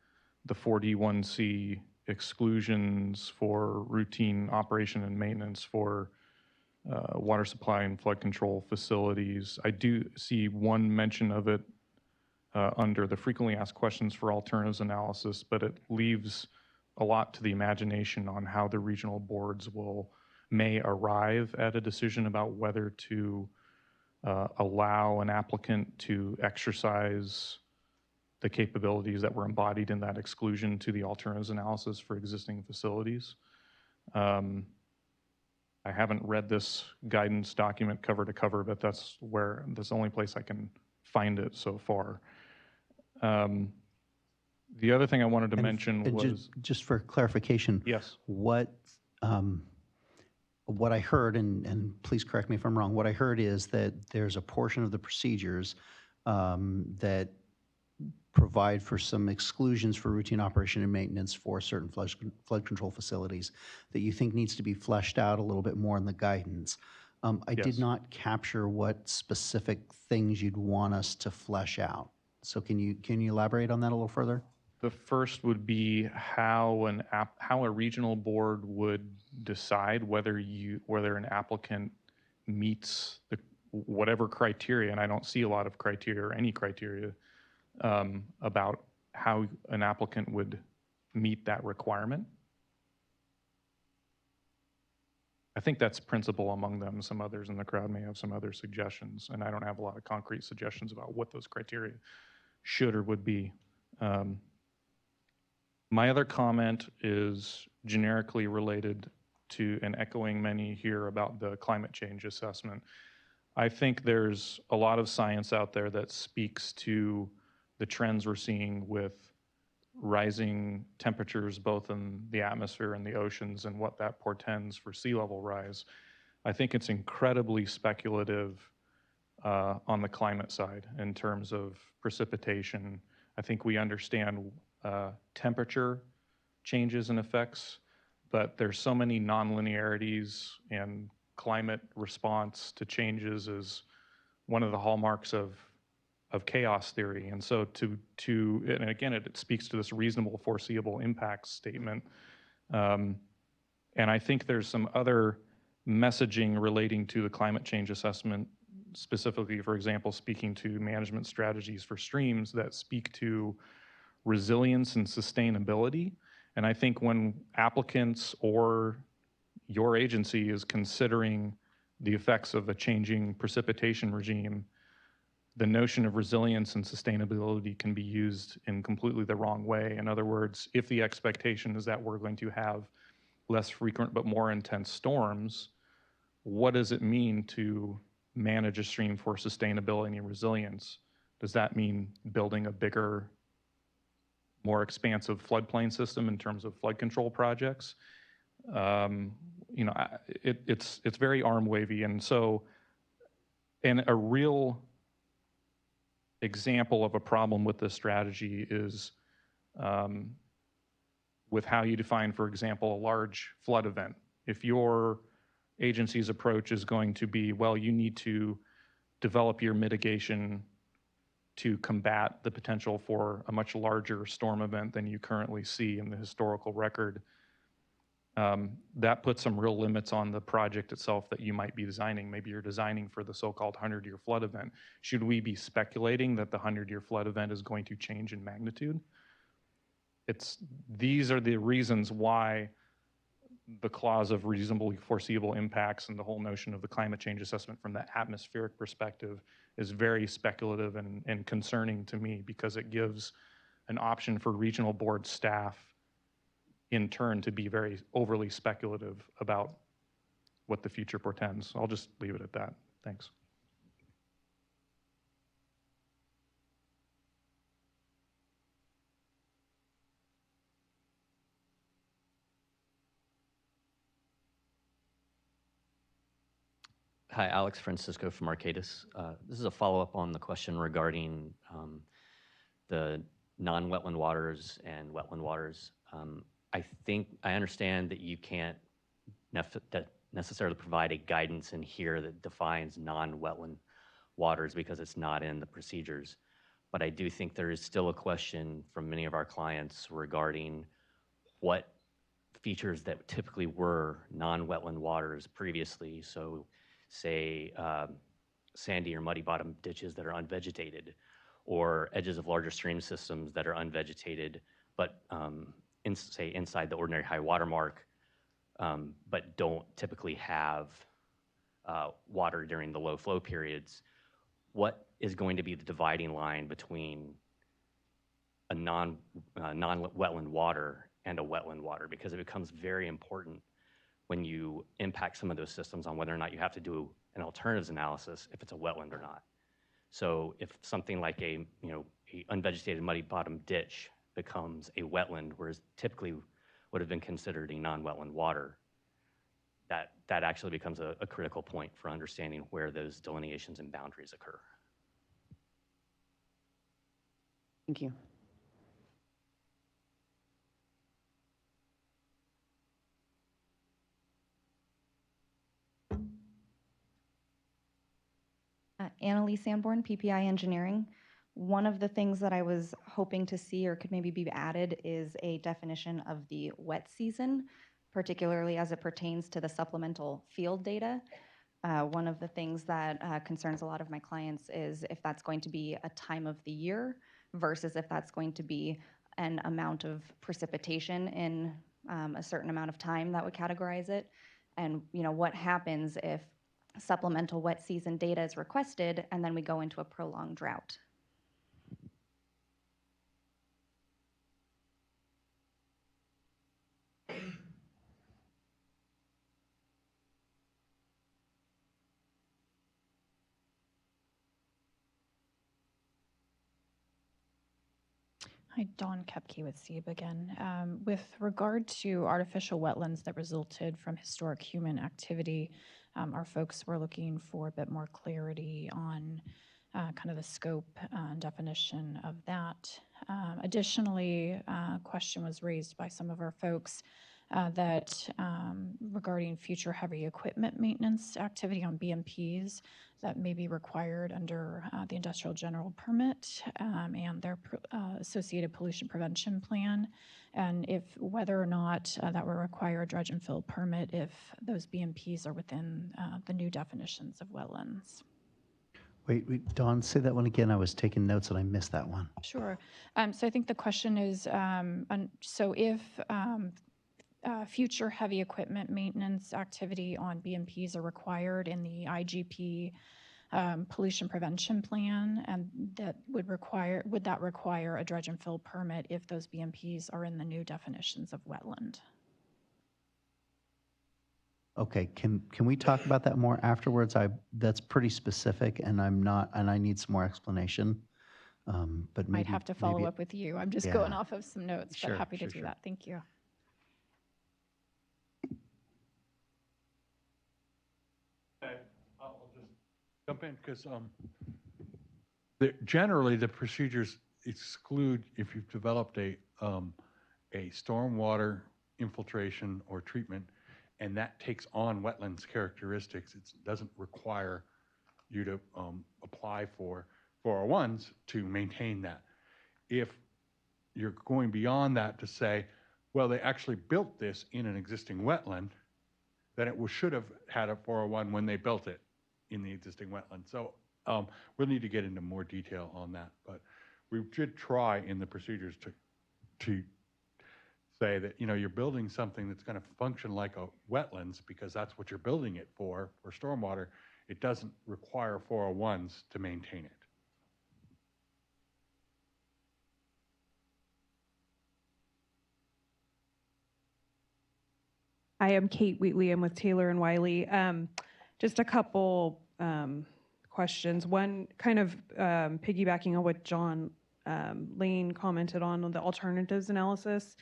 4D1C exclusions for routine operation and maintenance for water supply and flood control facilities. I do see one mention of it under the frequently asked questions for alternatives analysis, but it leaves a lot to the imagination on how the regional boards may arrive at a decision about whether to allow an applicant to exercise the capabilities that were embodied in that exclusion to the alternatives analysis for existing facilities. I haven't read this guidance document cover to cover, but that's the only place I can find it so far. The other thing I wanted to mention was... Just for clarification. Yes. What I heard, and please correct me if I'm wrong, what I heard is that there's a portion of the procedures that provide for some exclusions for routine operation and maintenance for certain flood control facilities that you think needs to be fleshed out a little bit more in the guidance. I did not capture what specific things you'd want us to flesh out. So can you elaborate on that a little further? The first would be how a regional board would decide whether an applicant meets whatever criteria, and I don't see a lot of criteria or any criteria about how an applicant would meet that requirement. I think that's principal among them. Some others in the crowd may have some other suggestions, and I don't have a lot of concrete suggestions about what those criteria should or would be. My other comment is generically related to, and echoing many here about the climate change assessment. I think there's a lot of science out there that speaks to the trends we're seeing with rising temperatures both in the atmosphere and the oceans and what that portends for sea level rise. I think it's incredibly speculative on the climate side in terms of precipitation. I think we understand temperature changes and effects, but there's so many nonlinearities, and climate response to changes is one of the hallmarks of chaos theory. And so and again, it speaks to this reasonable foreseeable impacts statement. And I think there's some other messaging relating to the climate change assessment, specifically, for example, speaking to management strategies for streams that speak to resilience and sustainability. And I think when applicants or your agency is considering the effects of a changing precipitation regime, the notion of resilience and sustainability can be used in completely the wrong way. In other words, if the expectation is that we're going to have less frequent but more intense storms, what does it mean to manage a stream for sustainability and resilience? Does that mean building a bigger, more expansive floodplain system in terms of flood control projects? You know, it's very arm wavy, and so, and a real example of a problem with this strategy is with how you define, for example, a large flood event. If your agency's approach is going to be, well, you need to develop your mitigation to combat the potential for a much larger storm event than you currently see in the historical record, that puts some real limits on the project itself that you might be designing. Maybe you're designing for the so-called 100-year flood event. Should we be speculating that the 100-year flood event is going to change in magnitude? These are the reasons why the clause of reasonably foreseeable impacts and the whole notion of the climate change assessment from the atmospheric perspective is very speculative and concerning to me, because it gives an option for regional board staff in turn to be very overly speculative about what the future portends. I'll just leave it at that. Thanks. Hi, Alex Francisco from Arcadis. This is a follow-up on the question regarding the non-wetland waters and wetland waters. I understand that you can't necessarily provide a guidance in here that defines non-wetland waters because it's not in the procedures. But I do think there is still a question from many of our clients regarding what features that typically were non-wetland waters previously. So say sandy or muddy bottom ditches that are unvegetated, or edges of larger stream systems that are unvegetated, but say inside the ordinary high water mark, but don't typically have water during the low flow periods. What is going to be the dividing line between a non-wetland water and a wetland water? Because it becomes very important when you impact some of those systems on whether or not you have to do an alternatives analysis if it's a wetland or not. So if something like a unvegetated muddy bottom ditch becomes a wetland, whereas typically would have been considered a non-wetland water, that actually becomes a critical point for understanding where those delineations and boundaries occur. Thank you. Annalise Sanborn, PPI Engineering. One of the things that I was hoping to see or could maybe be added is a definition of the wet season, particularly as it pertains to the supplemental field data. One of the things that concerns a lot of my clients is if that's going to be a time of the year versus if that's going to be an amount of precipitation in a certain amount of time that would categorize it. And what happens if supplemental wet season data is requested and then we go into a prolonged drought? Hi, Dawn Kepke with SEEB again. With regard to artificial wetlands that resulted from historic human activity, our folks were looking for a bit more clarity on kind of the scope and definition of that. Additionally, a question was raised by some of our folks that regarding future heavy equipment maintenance activity on BMPs that may be required under the Industrial General Permit and their associated pollution prevention plan, and if whether or not that will require a dredge and fill permit if those BMPs are within the new definitions of wetlands. Wait, Dawn, say that one again. I was taking notes and I missed that one. Sure. So I think the question is, so if future heavy equipment maintenance activity on BMPs are required in the IGP pollution prevention plan, and that would that require a dredge and fill permit if those BMPs are in the new definitions of wetland? Okay, can we talk about that more afterwards? That's pretty specific, and I need some more explanation. But maybe I'd have to follow up with you. I'm just going off of some notes, but happy to do that. Thank you. I'll just jump in because Generally, the procedures exclude if you've developed a stormwater infiltration or treatment, and that takes on wetlands characteristics. It doesn't require you to apply for 401s to maintain that. If you're going beyond that to say, well, they actually built this in an existing wetland, then it should have had a 401 when they built it in the existing wetland. So we'll need to get into more detail on that, but we did try in the procedures to say that, you know, you're building something that's going to function like a wetlands because that's what you're building it for stormwater. It doesn't require 401s to maintain it. I am Kate Wheatley. I'm with Taylor and Wiley. Just a couple questions. One, kind of piggybacking on what John Lane commented on the alternatives analysis.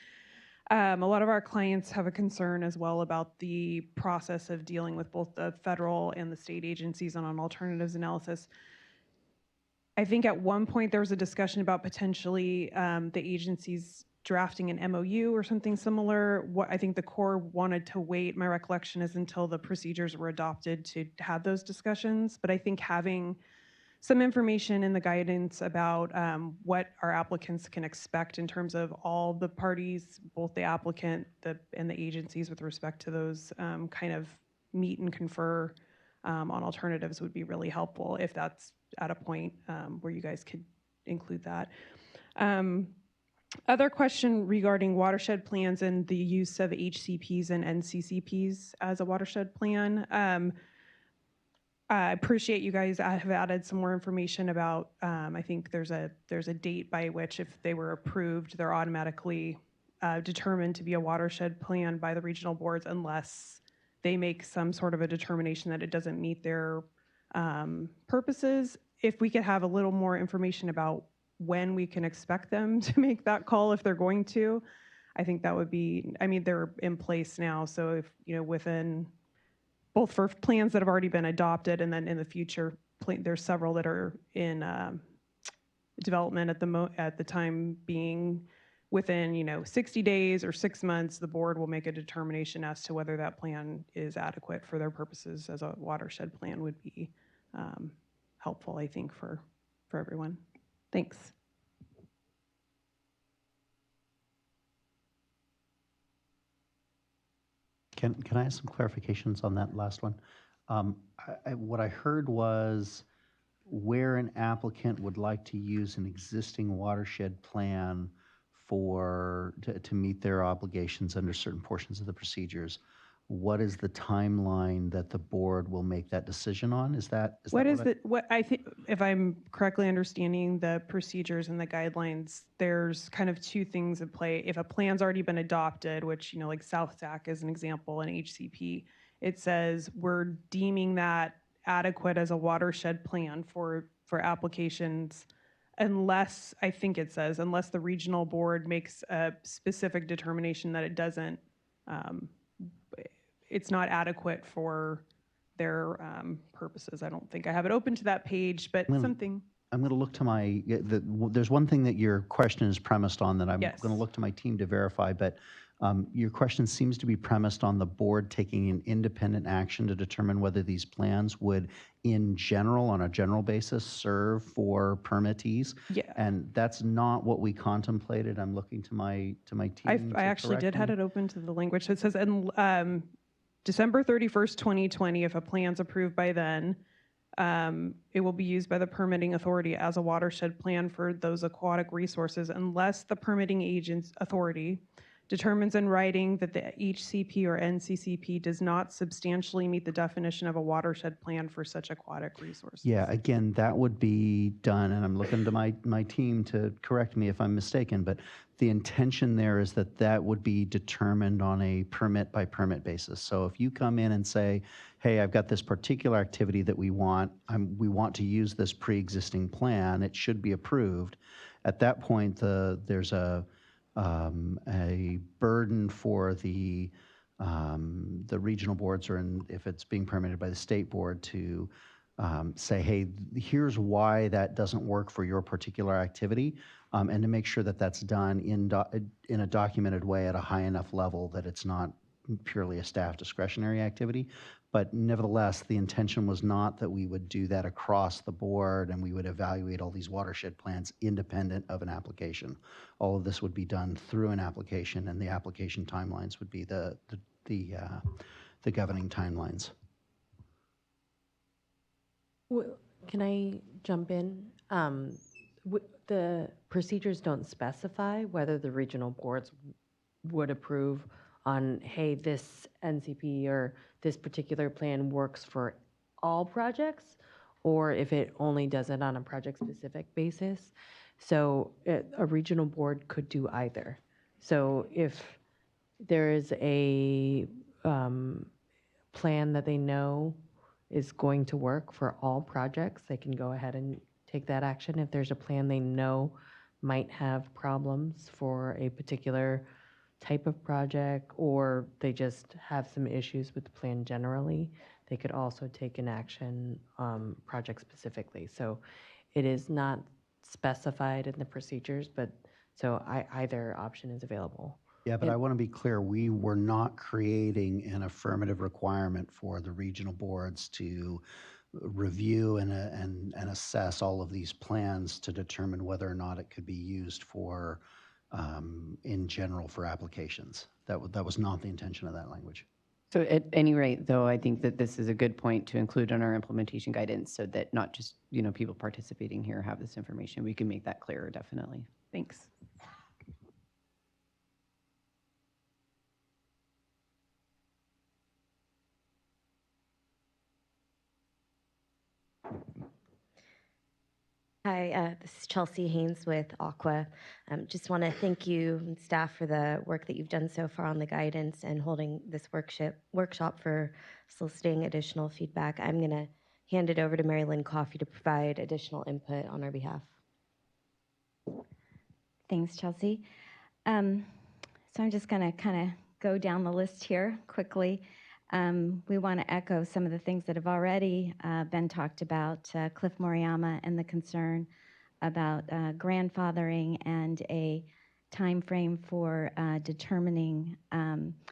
A lot of our clients have a concern as well about the process of dealing with both the federal and the state agencies on an alternatives analysis. I think at one point there was a discussion about potentially the agencies drafting an MOU or something similar. What I think the Corps wanted to wait, my recollection is, until the procedures were adopted to have those discussions. But I think having some information in the guidance about what our applicants can expect in terms of all the parties, both the applicant and the agencies with respect to those kind of meet and confer on alternatives would be really helpful if that's at a point where you guys could include that. Other question regarding watershed plans and the use of HCPs and NCCPs as a watershed plan. I appreciate you guys have added some more information about, I think there's a date by which if they were approved, they're automatically determined to be a watershed plan by the regional boards unless they make some sort of a determination that it doesn't meet their purposes. If we could have a little more information about when we can expect them to make that call if they're going to, I think that would be, I mean, they're in place now. So if, you know, within, both for plans that have already been adopted and then in the future, there's several that are in development at the time being, within, you know, 60 days or 6 months, the board will make a determination as to whether that plan is adequate for their purposes as a watershed plan would be helpful, I think, for everyone. Thanks. Can I ask some clarifications on that last one? What I heard was where an applicant would like to use an existing watershed plan to meet their obligations under certain portions of the procedures. What is the timeline that the board will make that decision on? What I think, if I'm correctly understanding the procedures and the guidelines, there's kind of two things at play. If a plan's already been adopted, which, you know, like South Sac is an example, and HCP, it says we're deeming that adequate as a watershed plan for applications unless, I think it says, unless the regional board makes a specific determination that it doesn't, it's not adequate for their purposes. I don't think I have it open to that page, but something. I'm going to look to there's one thing that your question is premised on that I'm going to look to my team to verify, but your question seems to be premised on the board taking an independent action to determine whether these plans would, in general, on a general basis, serve for permittees. Yeah. And that's not what we contemplated. I'm looking to my team. I actually did have it open to the language. It says, December 31st, 2020, if a plan's approved by then, it will be used by the permitting authority as a watershed plan for those aquatic resources unless the permitting agent's authority determines in writing that the HCP or NCCP does not substantially meet the definition of a watershed plan for such aquatic resources. Yeah, again, that would be done, and I'm looking to my team to correct me if I'm mistaken, but the intention there is that would be determined on a permit by permit basis. So if you come in and say, hey, I've got this particular activity that we want to use this pre-existing plan, it should be approved. At that point, there's a burden for the regional boards, or if it's being permitted by the state board, to say, hey, here's why that doesn't work for your particular activity, and to make sure that that's done in a documented way at a high enough level that it's not purely a staff discretionary activity. But nevertheless, the intention was not that we would do that across the board and we would evaluate all these watershed plans independent of an application. All of this would be done through an application, and the application timelines would be the governing timelines. Can I jump in? The procedures don't specify whether the regional boards would approve on, hey, this NCP or this particular plan works for all projects, or if it only does it on a project-specific basis. So a regional board could do either. So if there is a plan that they know is going to work for all projects, they can go ahead and take that action. If there's a plan they know might have problems for a particular type of project, or they just have some issues with the plan generally, they could also take an action project specifically. So it is not specified in the procedures, but so either option is available. Yeah, but I want to be clear, we were not creating an affirmative requirement for the regional boards to review and assess all of these plans to determine whether or not it could be used for, in general, for applications. That was not the intention of that language. So at any rate, though, I think that this is a good point to include in our implementation guidance so that not just, people participating here have this information. We can make that clearer, definitely. Thanks. Hi, this is Chelsea Haynes with Aqua. Just want to thank you and staff for the work that you've done so far on the guidance and holding this workshop for soliciting additional feedback. I'm going to hand it over to Mary Lynn Coffey to provide additional input on our behalf. Thanks, Chelsea. So I'm just going to kind of go down the list here quickly. We want to echo some of the things that have already been talked about. Cliff Moriyama and the concern about grandfathering and a time frame for determining,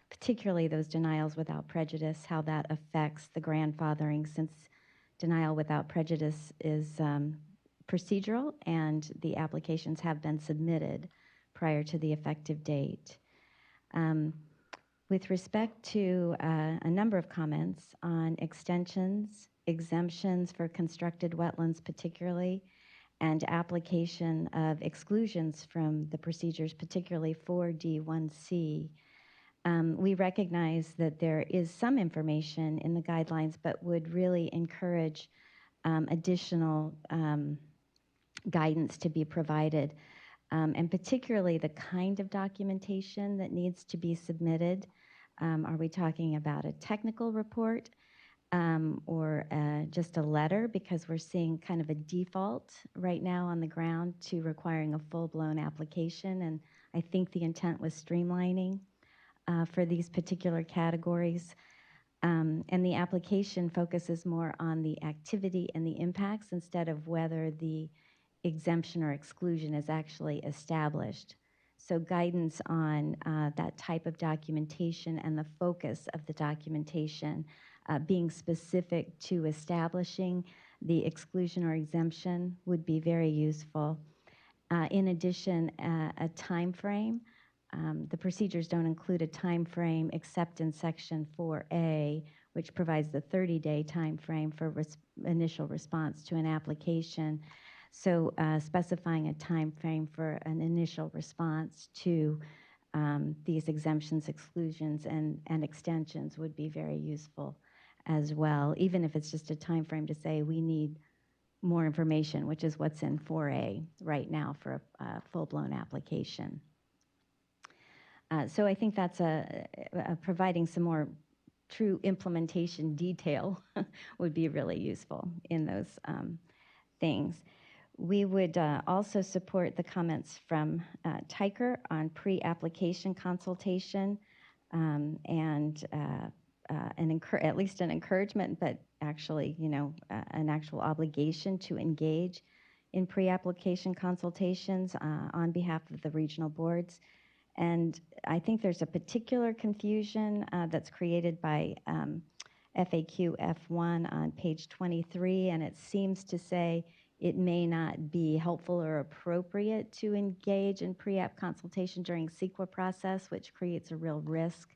particularly those denials without prejudice, how that affects the grandfathering, since denial without prejudice is procedural and the applications have been submitted prior to the effective date. With respect to a number of comments on extensions, exemptions for constructed wetlands particularly, and application of exclusions from the procedures, particularly for D1C, we recognize that there is some information in the guidelines, but would really encourage additional guidance to be provided, and particularly the kind of documentation that needs to be submitted. Are we talking about a technical report or just a letter? Because we're seeing kind of a default right now on the ground to requiring a full-blown application, and I think the intent was streamlining for these particular categories. And the application focuses more on the activity and the impacts instead of whether the exemption or exclusion is actually established. So guidance on that type of documentation and the focus of the documentation being specific to establishing the exclusion or exemption would be very useful. In addition, a time frame. The procedures don't include a time frame except in Section 4A, which provides the 30-day time frame for initial response to an application. So specifying a time frame for an initial response to these exemptions, exclusions, and extensions would be very useful as well, even if it's just a time frame to say we need more information, which is what's in 4A right now for a full-blown application. So I think that's providing some more true implementation detail would be really useful in those things. We would also support the comments from Tyker on pre-application consultation and at least an encouragement, but actually, an actual obligation to engage in pre-application consultations on behalf of the regional boards. And I think there's a particular confusion that's created by FAQ F1 on page 23, and it seems to say it may not be helpful or appropriate to engage in pre-app consultation during CEQA process, which creates a real risk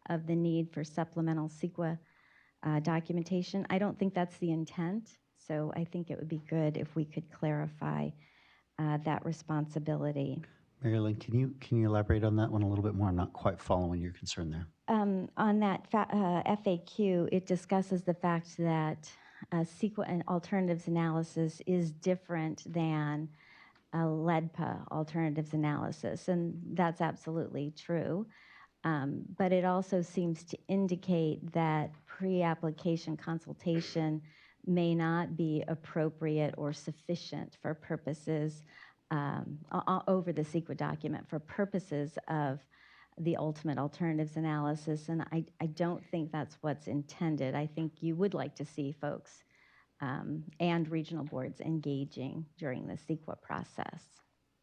of the need for supplemental CEQA documentation. I don't think that's the intent, so I think it would be good if we could clarify that responsibility. Marilyn, can you elaborate on that one a little bit more? I'm not quite following your concern there. On that FAQ, it discusses the fact that CEQA and alternatives analysis is different than a LEDPA alternatives analysis, and that's absolutely true. But it also seems to indicate that pre-application consultation may not be appropriate or sufficient for purposes over the CEQA document for purposes of the ultimate alternatives analysis, and I don't think that's what's intended. I think you would like to see folks and regional boards engaging during the CEQA process.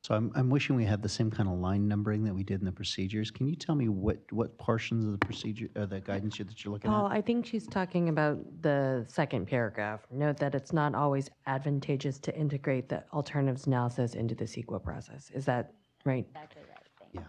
So I'm wishing we had the same kind of line numbering that we did in the procedures. Can you tell me what portions of the procedure, the guidance that you're looking Paul, at? I think she's talking about the second paragraph. Note that it's not always advantageous to integrate the alternatives analysis into the CEQA process. Is that right? Exactly right. Yeah.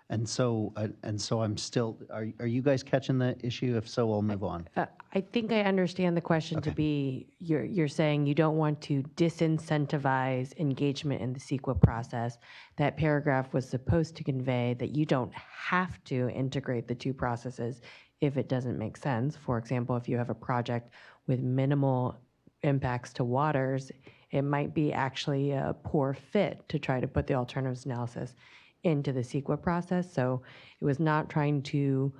And so I'm still, are you guys catching the issue? If so, we'll move on. I think I understand the question to be, you're saying you don't want to disincentivize engagement in the CEQA process. That paragraph was supposed to convey that you don't have to integrate the two processes if it doesn't make sense. For example, if you have a project with minimal impacts to waters, it might be actually a poor fit to try to put the alternatives analysis into the CEQA process. So it was not trying to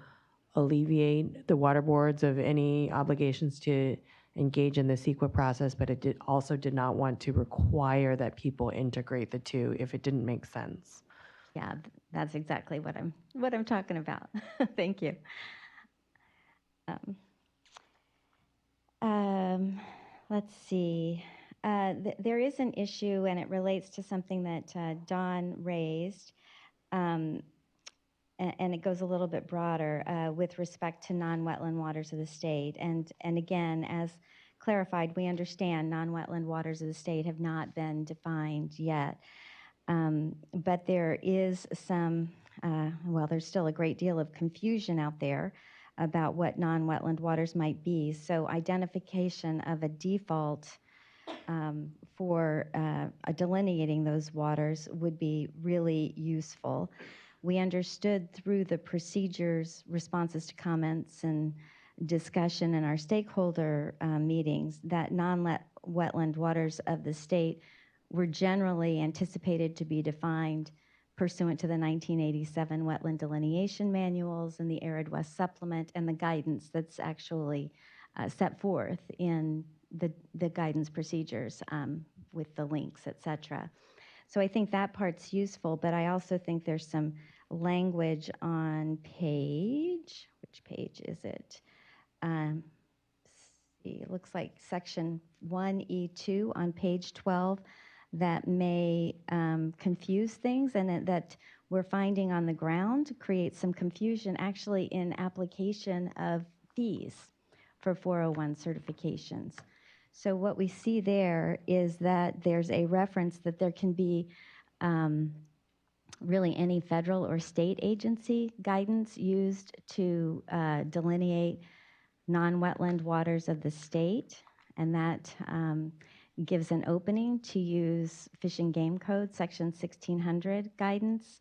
alleviate the water boards of any obligations to engage in the CEQA process, but it also did not want to require that people integrate the two if it didn't make sense. Yeah, that's exactly what I'm talking about. Thank you. Let's see. There is an issue, and it relates to something that Don raised, and it goes a little bit broader with respect to non-wetland waters of the state. And again, as clarified, we understand non-wetland waters of the state have not been defined yet. But there is there's still a great deal of confusion out there about what non-wetland waters might be. So identification of a default for delineating those waters would be really useful. We understood through the procedures, responses to comments, and discussion in our stakeholder meetings that non-wetland waters of the state were generally anticipated to be defined pursuant to the 1987 Wetland Delineation Manuals and the Arid West Supplement and the guidance that's actually set forth in the guidance procedures with the links, et cetera. So I think that part's useful, but I also think there's some language on which page is it? See, it looks like section 1E2 on page 12 that may confuse things, and that we're finding on the ground create some confusion actually in application of fees for 401 certifications. So what we see there is that there's a reference that there can be really any federal or state agency guidance used to delineate non-wetland waters of the state, and that gives an opening to use Fish and Game Code Section 1600 guidance,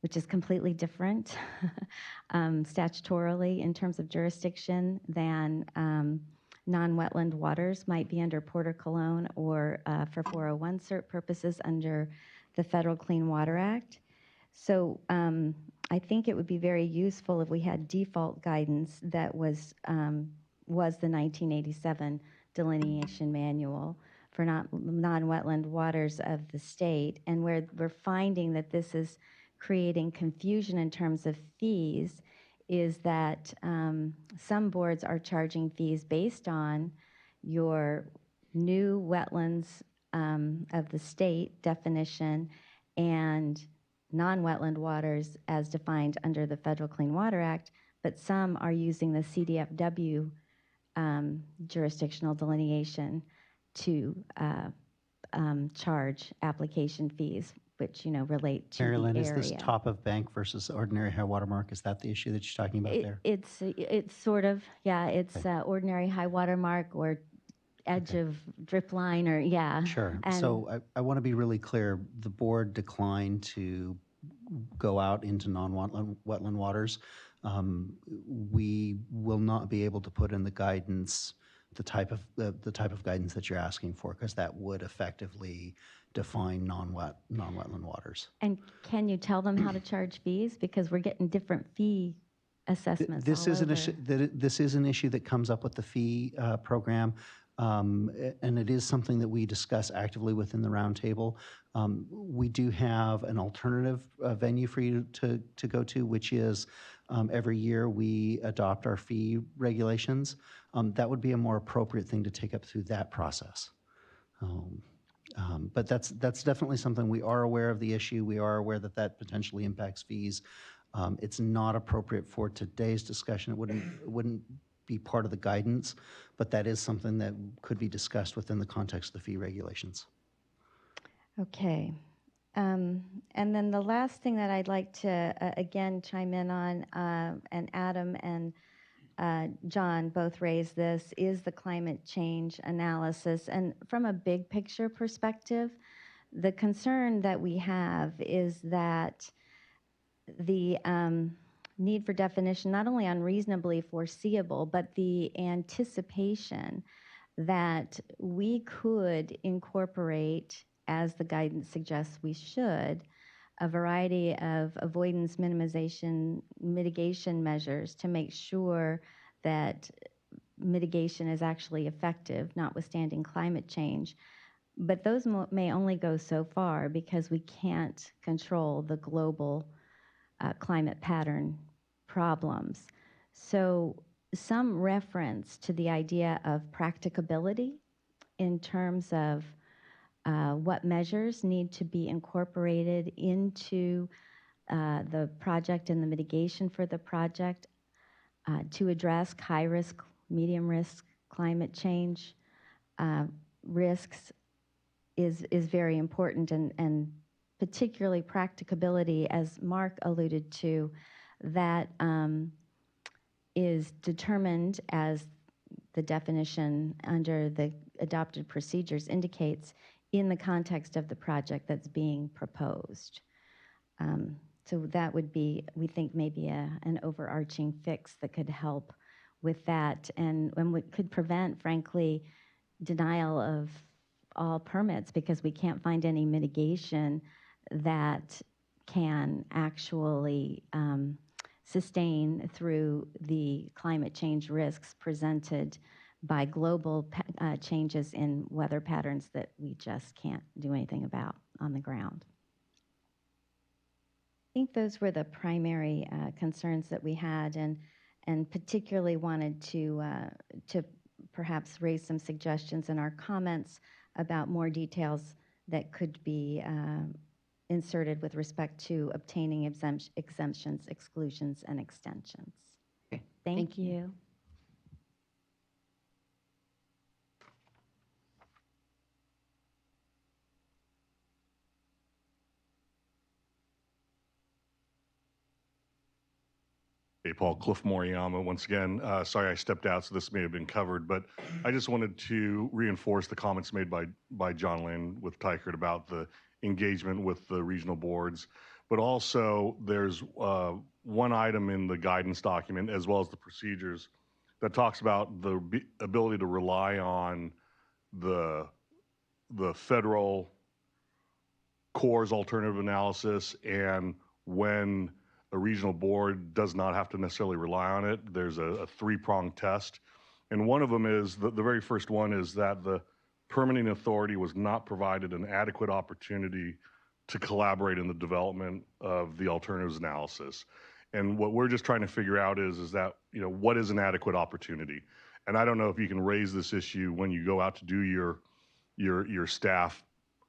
which is completely different statutorily in terms of jurisdiction than non-wetland waters might be under Porter Cologne or for 401 cert purposes under the Federal Clean Water Act. So I think it would be very useful if we had default guidance that was the 1987 Delineation Manual for non-wetland waters of the state, and where we're finding that this is creating confusion in terms of fees is that some boards are charging fees based on your new wetlands of the state definition and non-wetland waters as defined under the Federal Clean Water Act, but some are using the CDFW jurisdictional delineation to charge application fees, which, relate to Mary Lynn, the is area. this top of bank versus ordinary high water mark? Is that the issue that you're talking about there? It's sort of, yeah, it's ordinary high water mark or edge of drip line or, yeah. Sure. And So I want to be really clear. The board declined to go out into non-wetland waters. We will not be able to put in the guidance the type of guidance that you're asking for, because that would effectively define non-wetland waters. And can you tell them how to charge fees? Because we're getting different fee assessments This all is an over. issue. This is an issue that comes up with the fee program, and it is something that we discuss actively within the roundtable. We do have an alternative venue for you to go to, which is every year we adopt our fee regulations. That would be a more appropriate thing to take up through that process. But that's definitely something. We are aware of the issue. We are aware that that potentially impacts fees. It's not appropriate for today's discussion. It wouldn't be part of the guidance, but that is something that could be discussed within the context of the fee regulations. Okay. And then the last thing that I'd like to, again, chime in on, and Adam and John both raised this, is the climate change analysis. And from a big picture perspective, the concern that we have is that the need for definition, not only unreasonably foreseeable, but the anticipation that we could incorporate, as the guidance suggests we should, a variety of avoidance, minimization, mitigation measures to make sure that mitigation is actually effective, notwithstanding climate change. But those may only go so far because we can't control the global climate pattern problems. So some reference to the idea of practicability in terms of what measures need to be incorporated into the project and the mitigation for the project to address high risk, medium risk climate change risks is very important, and particularly practicability, as Mark alluded to, that is determined, as the definition under the adopted procedures indicates, in the context of the project that's being proposed. So that would be, we think, maybe an overarching fix that could help with that, and could prevent, frankly, denial of all permits, because we can't find any mitigation that can actually sustain through the climate change risks presented by global changes in weather patterns that we just can't do anything about on the ground. I think those were the primary concerns that we had, and particularly wanted to perhaps raise some suggestions in our comments about more details that could be inserted with respect to obtaining exemptions, exclusions, and extensions. Okay. Thank you. Hey, Paul, Cliff Moriyama, once again. Sorry I stepped out, so this may have been covered, but I just wanted to reinforce the comments made by John Lane with Tykert about the engagement with the regional boards. But also, there's one item in the guidance document, as well as the procedures, that talks about the ability to rely on the federal Corps' alternative analysis, and when a regional board does not have to necessarily rely on it. There's a three-pronged test. And one of them is, the very first one is that the permitting authority was not provided an adequate opportunity to collaborate in the development of the alternatives analysis. And what we're just trying to figure out is that, you know, what is an adequate opportunity? And I don't know if you can raise this issue when you go out to do your staff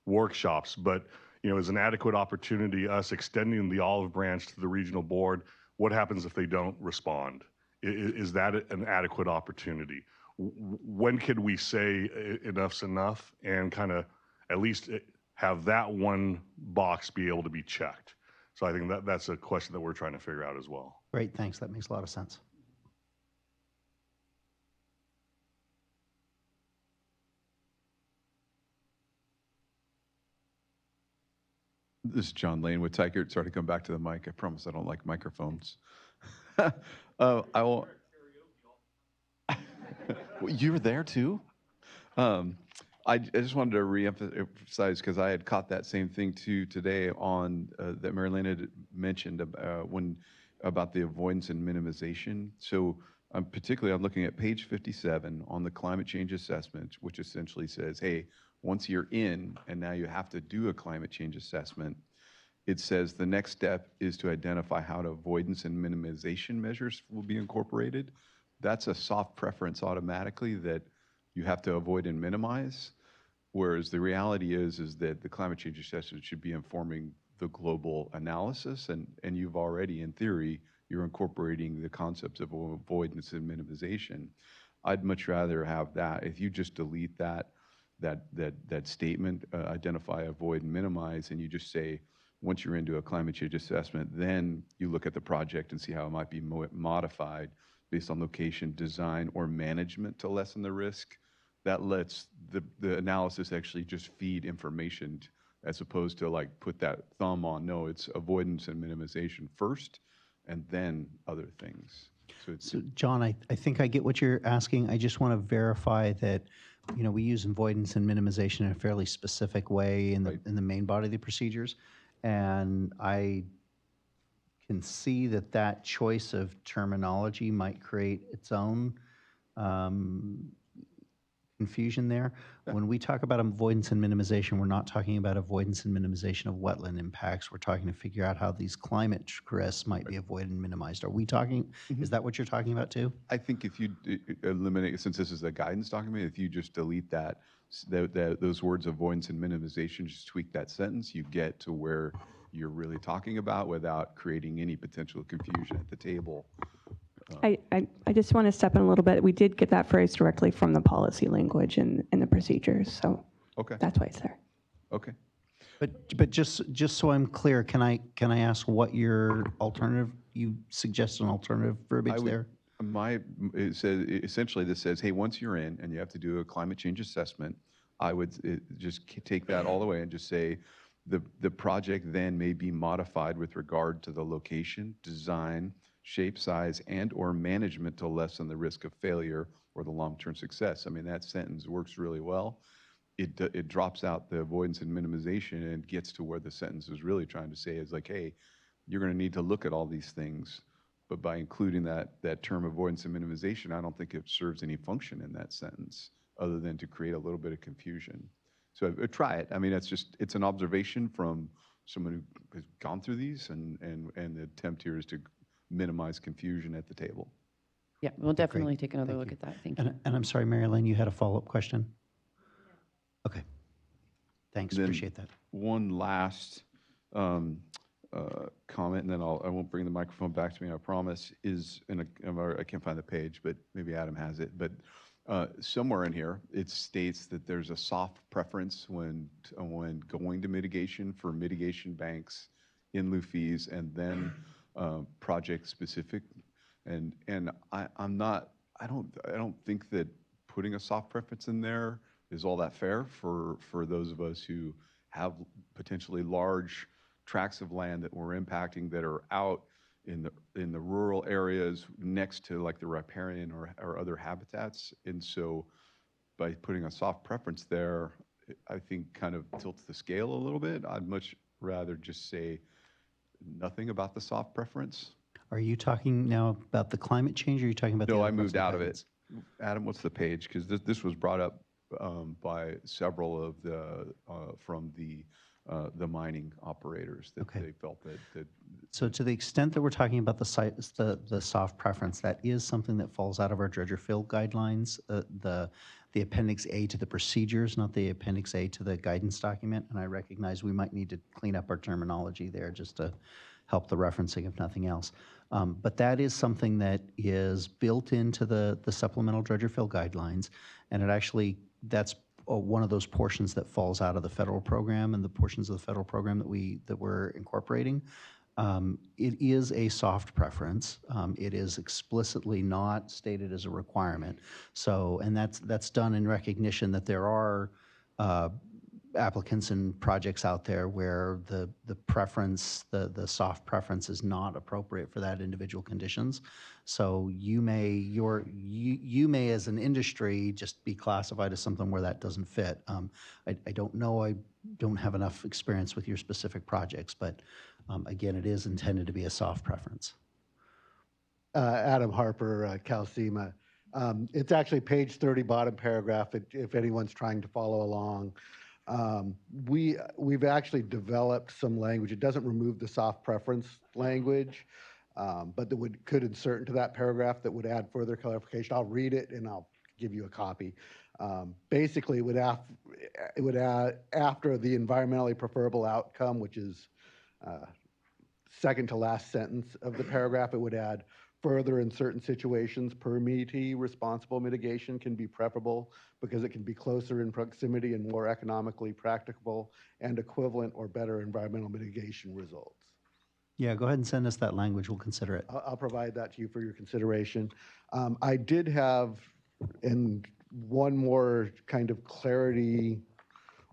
workshops, but, you know, is an adequate opportunity us extending the olive branch to the regional board? What happens if they don't respond? Is that an adequate opportunity? When could we say enough's enough and kind of at least have that one box be able to be checked? So I think that's a question that we're trying to figure out as well. Great, thanks. That makes a lot of sense. This is John Lane with Tykert. Sorry to come back to the mic. I promise I don't like microphones. I will. Well, you were there too? I just wanted to reemphasize, because I had caught that same thing too today on that Mary Lynn had mentioned about the avoidance and minimization. So I'm looking at page 57 on the climate change assessment, which essentially says, hey, once you're in and now you have to do a climate change assessment, it says the next step is to identify how avoidance and minimization measures will be incorporated. That's a soft preference automatically that you have to avoid and minimize, whereas the reality is that the climate change assessment should be informing the global analysis, and you've already, in theory, you're incorporating the concepts of avoidance and minimization. I'd much rather have that. If you just delete that statement, identify, avoid, and minimize, and you just say, once you're into a climate change assessment, then you look at the project and see how it might be modified based on location, design, or management to lessen the risk. That lets the analysis actually just feed information, as opposed to like put that thumb on, no, it's avoidance and minimization first, and then other things. So John, I think I get what you're asking. I just want to verify that, you know, we use avoidance and minimization in a fairly specific way in the main body of the procedures. And I can see that choice of terminology might create its own confusion there. When we talk about avoidance and minimization, we're not talking about avoidance and minimization of wetland impacts. We're talking to figure out how these climate risks might be avoided and minimized. Are we talking, is that what you're talking about too? I think if you eliminate, since this is a guidance document, if you just delete those words avoidance and minimization, just tweak that sentence, you get to where you're really talking about without creating any potential confusion at the table. I just want to step in a little bit. We did get that phrase directly from the policy language in the procedures, so that's why it's there. Okay. But just so I'm clear, can I ask what your alternative? You suggest an alternative verbiage there. It says, essentially this says, hey, once you're in and you have to do a climate change assessment, I would just take that all the way and just say the project then may be modified with regard to the location, design, shape, size, and or management to lessen the risk of failure or the long-term success. I mean, that sentence works really well. It drops out the avoidance and minimization and gets to where the sentence is really trying to say is like, hey, you're going to need to look at all these things. But by including that term avoidance and minimization, I don't think it serves any function in that sentence other than to create a little bit of confusion. So try it. I mean, it's an observation from someone who has gone through these, and the attempt here is to minimize confusion at the table. Yeah, we'll definitely take another look at that. Thank you. And I'm sorry, Mary Lynn, you had a follow-up question? Okay. Thanks, Then appreciate that. One last comment, and then I won't bring the microphone back to me, I promise, is, I can't find the page, but maybe Adam has it, but somewhere in here, it states that there's a soft preference when going to mitigation for mitigation banks in lieu fees, and then project specific. And I don't think that putting a soft preference in there is all that fair for those of us who have potentially large tracts of land that we're impacting that are out in the rural areas next to like the riparian or other habitats. And so by putting a soft preference there, I think kind of tilts the scale a little bit. I'd much rather just say nothing about the soft preference. Are you talking now about the climate change, or are you talking about the No, other I parts moved the out of guidance? it. Adam, what's the page? Because this was brought up by several of from the mining operators that they felt that So to the extent that we're talking about the soft preference, that is something that falls out of our dredger fill guidelines, the Appendix A to the procedures, not the Appendix A to the guidance document. And I recognize we might need to clean up our terminology there just to help the referencing, if nothing else. But that is something that is built into the supplemental dredger fill guidelines, and it actually, that's one of those portions that falls out of the federal program and the portions of the federal program that we're incorporating. It is a soft preference. It is explicitly not stated as a requirement. So, and that's done in recognition that there are applicants and projects out there where the preference, the soft preference is not appropriate for that individual conditions. So you may, you may as an industry just be classified as something where that doesn't fit. I don't know, I don't have enough experience with your specific projects, but again, it is intended to be a soft preference. Adam Harper, CalCEMA. It's actually page 30, bottom paragraph, if anyone's trying to follow along. We've actually developed some language. It doesn't remove the soft preference language, but that could insert into that paragraph that would add further clarification. I'll read it and I'll give you a copy. Basically, it would add after the environmentally preferable outcome, which is second to last sentence of the paragraph, it would add further in certain situations, permittee responsible mitigation can be preferable because it can be closer in proximity and more economically practicable and equivalent or better environmental mitigation results. Yeah, go ahead and send us that language. We'll consider it. I'll provide that to you for your consideration. I did have one more kind of clarity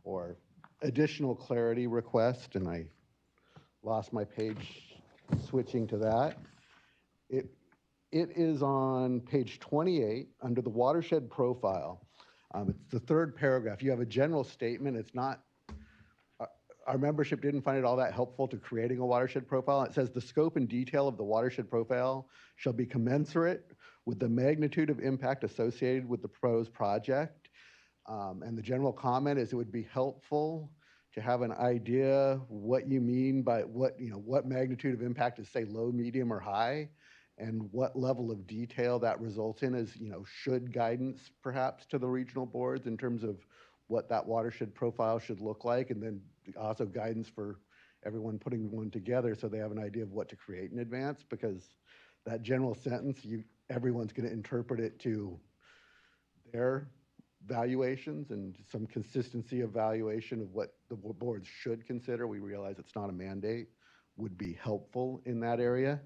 or additional clarity request, and I lost my page switching to that. It is on page 28 under the watershed profile. It's the third paragraph. You have a general statement. It's not, our membership didn't find it all that helpful to creating a watershed profile. It says the scope and detail of the watershed profile shall be commensurate with the magnitude of impact associated with the proposed project. And the general comment is it would be helpful to have an idea what you mean by what magnitude of impact is, say, low, medium, or high, and what level of detail that results in is, should guidance perhaps to the regional boards in terms of what that watershed profile should look like, and then also guidance for everyone putting one together so they have an idea of what to create in advance, because that general sentence, everyone's going to interpret it to their valuations, and some consistency of valuation of what the boards should consider. We realize it's not a mandate, would be helpful in that area.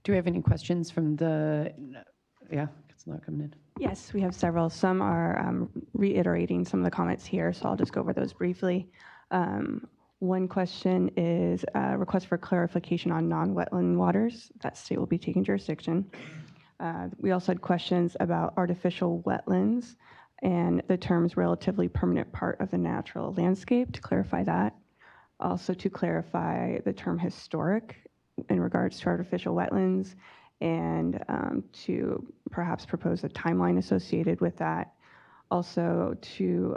Do we have any questions from the, yeah, it's not coming in. Yes, we have several. Some are reiterating some of the comments here, so I'll just go over those briefly. One question is a request for clarification on non-wetland waters. That state will be taking jurisdiction. We also had questions about artificial wetlands and the terms relatively permanent part of the natural landscape, to clarify that. Also to clarify the term historic in regards to artificial wetlands, and to perhaps propose a timeline associated with that. Also to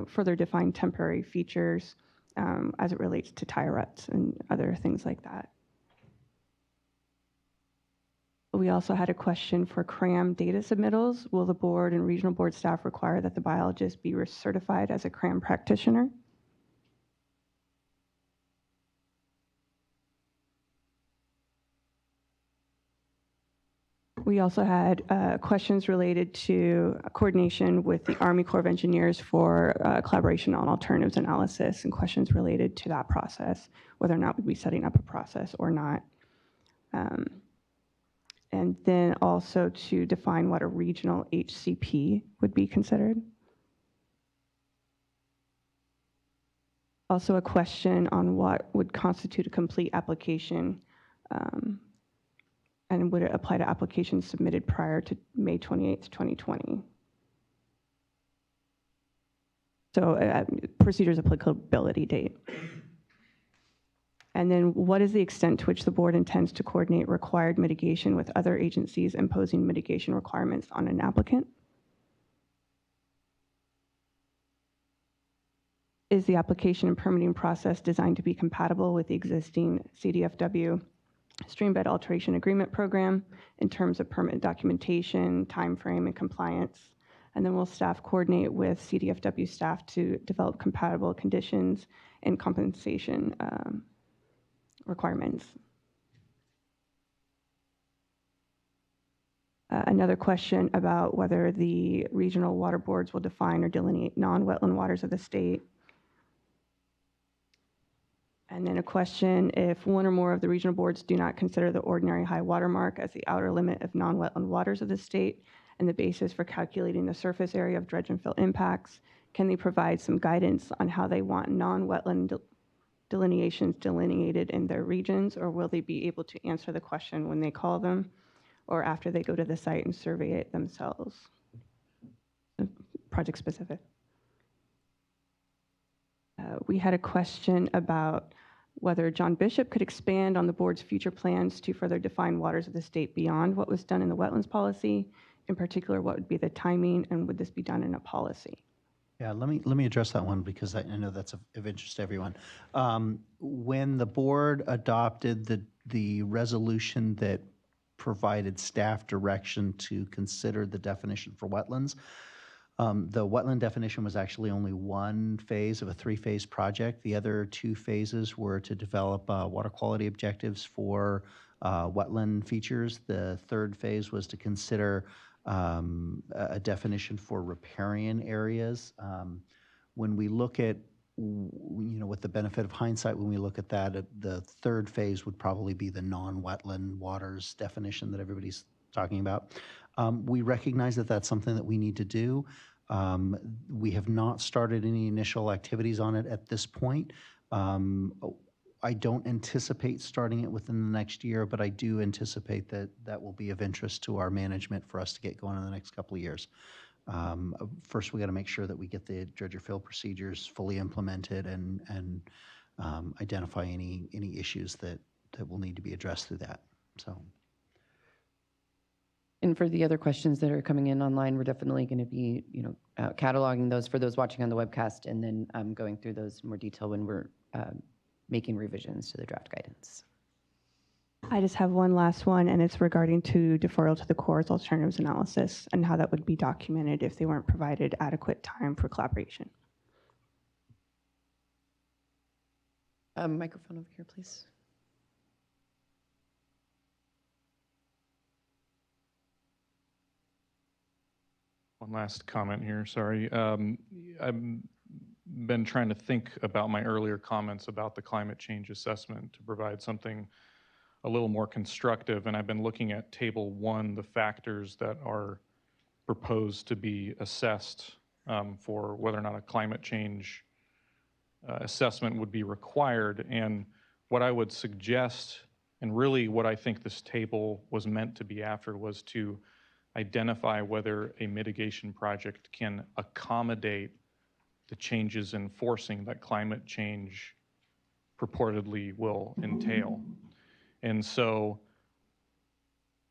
further define temporary features as it relates to tire ruts and other things like that. We also had a question for CRAM data submittals. Will the board and regional board staff require that the biologist be certified as a CRAM practitioner? We also had questions related to coordination with the Army Corps of Engineers for collaboration on alternatives analysis, and questions related to that process, whether or not we'd be setting up a process or not. And then also to define what a regional HCP would be considered. Also a question on what would constitute a complete application, and would it apply to applications submitted prior to May 28th, 2020? So procedures applicability date. And then what is the extent to which the board intends to coordinate required mitigation with other agencies imposing mitigation requirements on an applicant? Is the application and permitting process designed to be compatible with the existing CDFW Streambed Alteration Agreement Program in terms of permit documentation, timeframe, and compliance? And then will staff coordinate with CDFW staff to develop compatible conditions and compensation requirements? Another question about whether the regional water boards will define or delineate non-wetland waters of the state. And then a question, if one or more of the regional boards do not consider the ordinary high water mark as the outer limit of non-wetland waters of the state and the basis for calculating the surface area of dredge and fill impacts, can they provide some guidance on how they want non-wetland delineations delineated in their regions, or will they be able to answer the question when they call them or after they go to the site and survey it themselves? Project specific. We had a question about whether John Bishop could expand on the board's future plans to further define waters of the state beyond what was done in the wetlands policy. In particular, what would be the timing, and would this be done in a policy? Yeah, let me address that one because I know that's of interest to everyone. When the board adopted the resolution that provided staff direction to consider the definition for wetlands, the wetland definition was actually only one phase of a three-phase project. The other two phases were to develop water quality objectives for wetland features. The third phase was to consider a definition for riparian areas. When we look at, with the benefit of hindsight, when we look at that, the third phase would probably be the non-wetland waters definition that everybody's talking about. We recognize that that's something that we need to do. We have not started any initial activities on it at this point. I don't anticipate starting it within the next year, but I do anticipate that that will be of interest to our management for us to get going in the next couple of years. First, we got to make sure that we get the dredge or fill procedures fully implemented and identify any issues that will need to be addressed through that. So. And for the other questions that are coming in online, we're definitely going to be, cataloging those for those watching on the webcast, and then going through those in more detail when we're making revisions to the draft guidance. I just have one last one, and it's regarding to deferral to the Corps' alternatives analysis and how that would be documented if they weren't provided adequate time for collaboration. Microphone over here, please. One last comment here, sorry. I've been trying to think about my earlier comments about the climate change assessment to provide something a little more constructive, and I've been looking at Table 1, the factors that are proposed to be assessed for whether or not a climate change assessment would be required. And what I would suggest, and really what I think this table was meant to be after, was to identify whether a mitigation project can accommodate the changes in forcing that climate change purportedly will entail. And so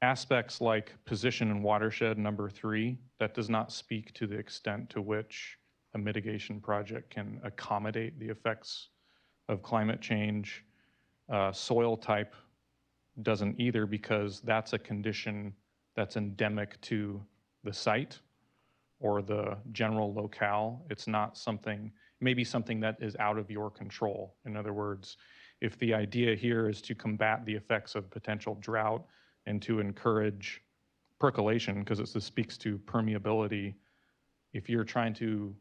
aspects like position in watershed number 3, that does not speak to the extent to which a mitigation project can accommodate the effects of climate change. Soil type doesn't either, because that's a condition that's endemic to the site or the general locale. It's not something, maybe something that is out of your control. In other words, if the idea here is to combat the effects of potential drought and to encourage percolation, because this speaks to permeability, if you're trying to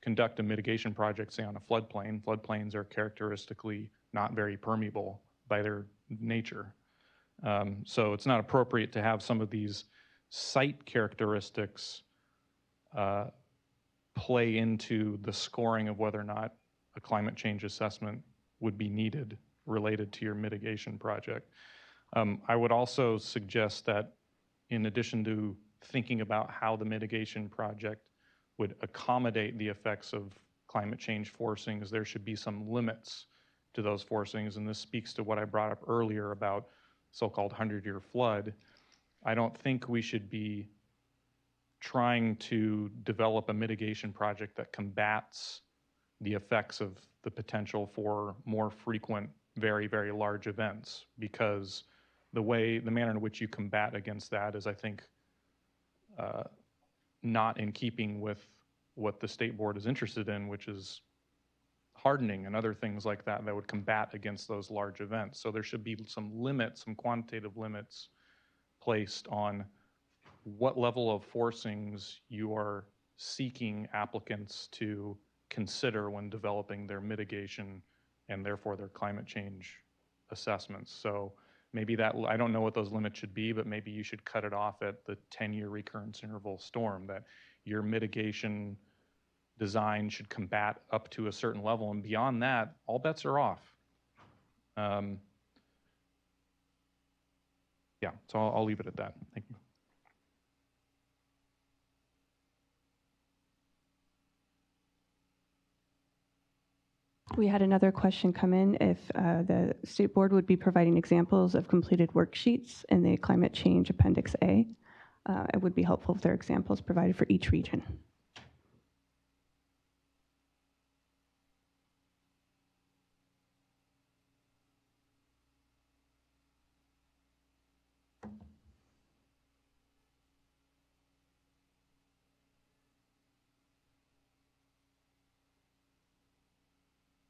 conduct a mitigation project, say on a floodplain, floodplains are characteristically not very permeable by their nature. So it's not appropriate to have some of these site characteristics play into the scoring of whether or not a climate change assessment would be needed related to your mitigation project. I would also suggest that in addition to thinking about how the mitigation project would accommodate the effects of climate change forcings, there should be some limits to those forcings, and this speaks to what I brought up earlier about so-called 100-year flood. I don't think we should be trying to develop a mitigation project that combats the effects of the potential for more frequent, very, very large events, because the manner in which you combat against that is, I think, not in keeping with what the state board is interested in, which is hardening and other things like that that would combat against those large events. So there should be some limits, some quantitative limits placed on what level of forcings you are seeking applicants to consider when developing their mitigation and therefore their climate change assessments. So maybe that, I don't know what those limits should be, but maybe you should cut it off at the 10-year recurrence interval storm, that your mitigation design should combat up to a certain level, and beyond that, all bets are off. Yeah, so I'll leave it at that. Thank you. We had another question come in if the state board would be providing examples of completed worksheets in the climate change appendix A. It would be helpful if there are examples provided for each region.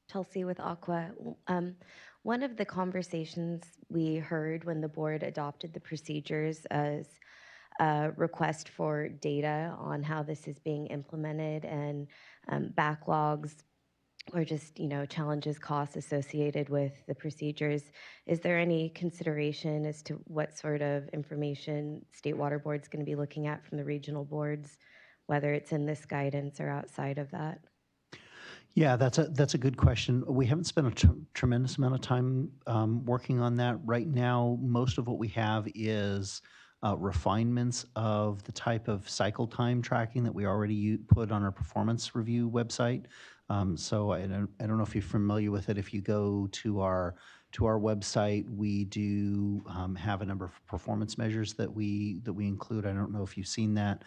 Chelsea with Aqua. One of the conversations we heard when the board adopted the procedures as a request for data on how this is being implemented and backlogs or just, challenges, costs associated with the procedures. Is there any consideration as to what sort of information State Water Board's going to be looking at from the regional boards, whether it's in this guidance or outside of that? Yeah, that's a good question. We haven't spent a tremendous amount of time working on that. Right now, most of what we have is refinements of the type of cycle time tracking that we already put on our performance review website. So I don't know if you're familiar with it. If you go to our website, we do have a number of performance measures that we include. I don't know if you've seen that.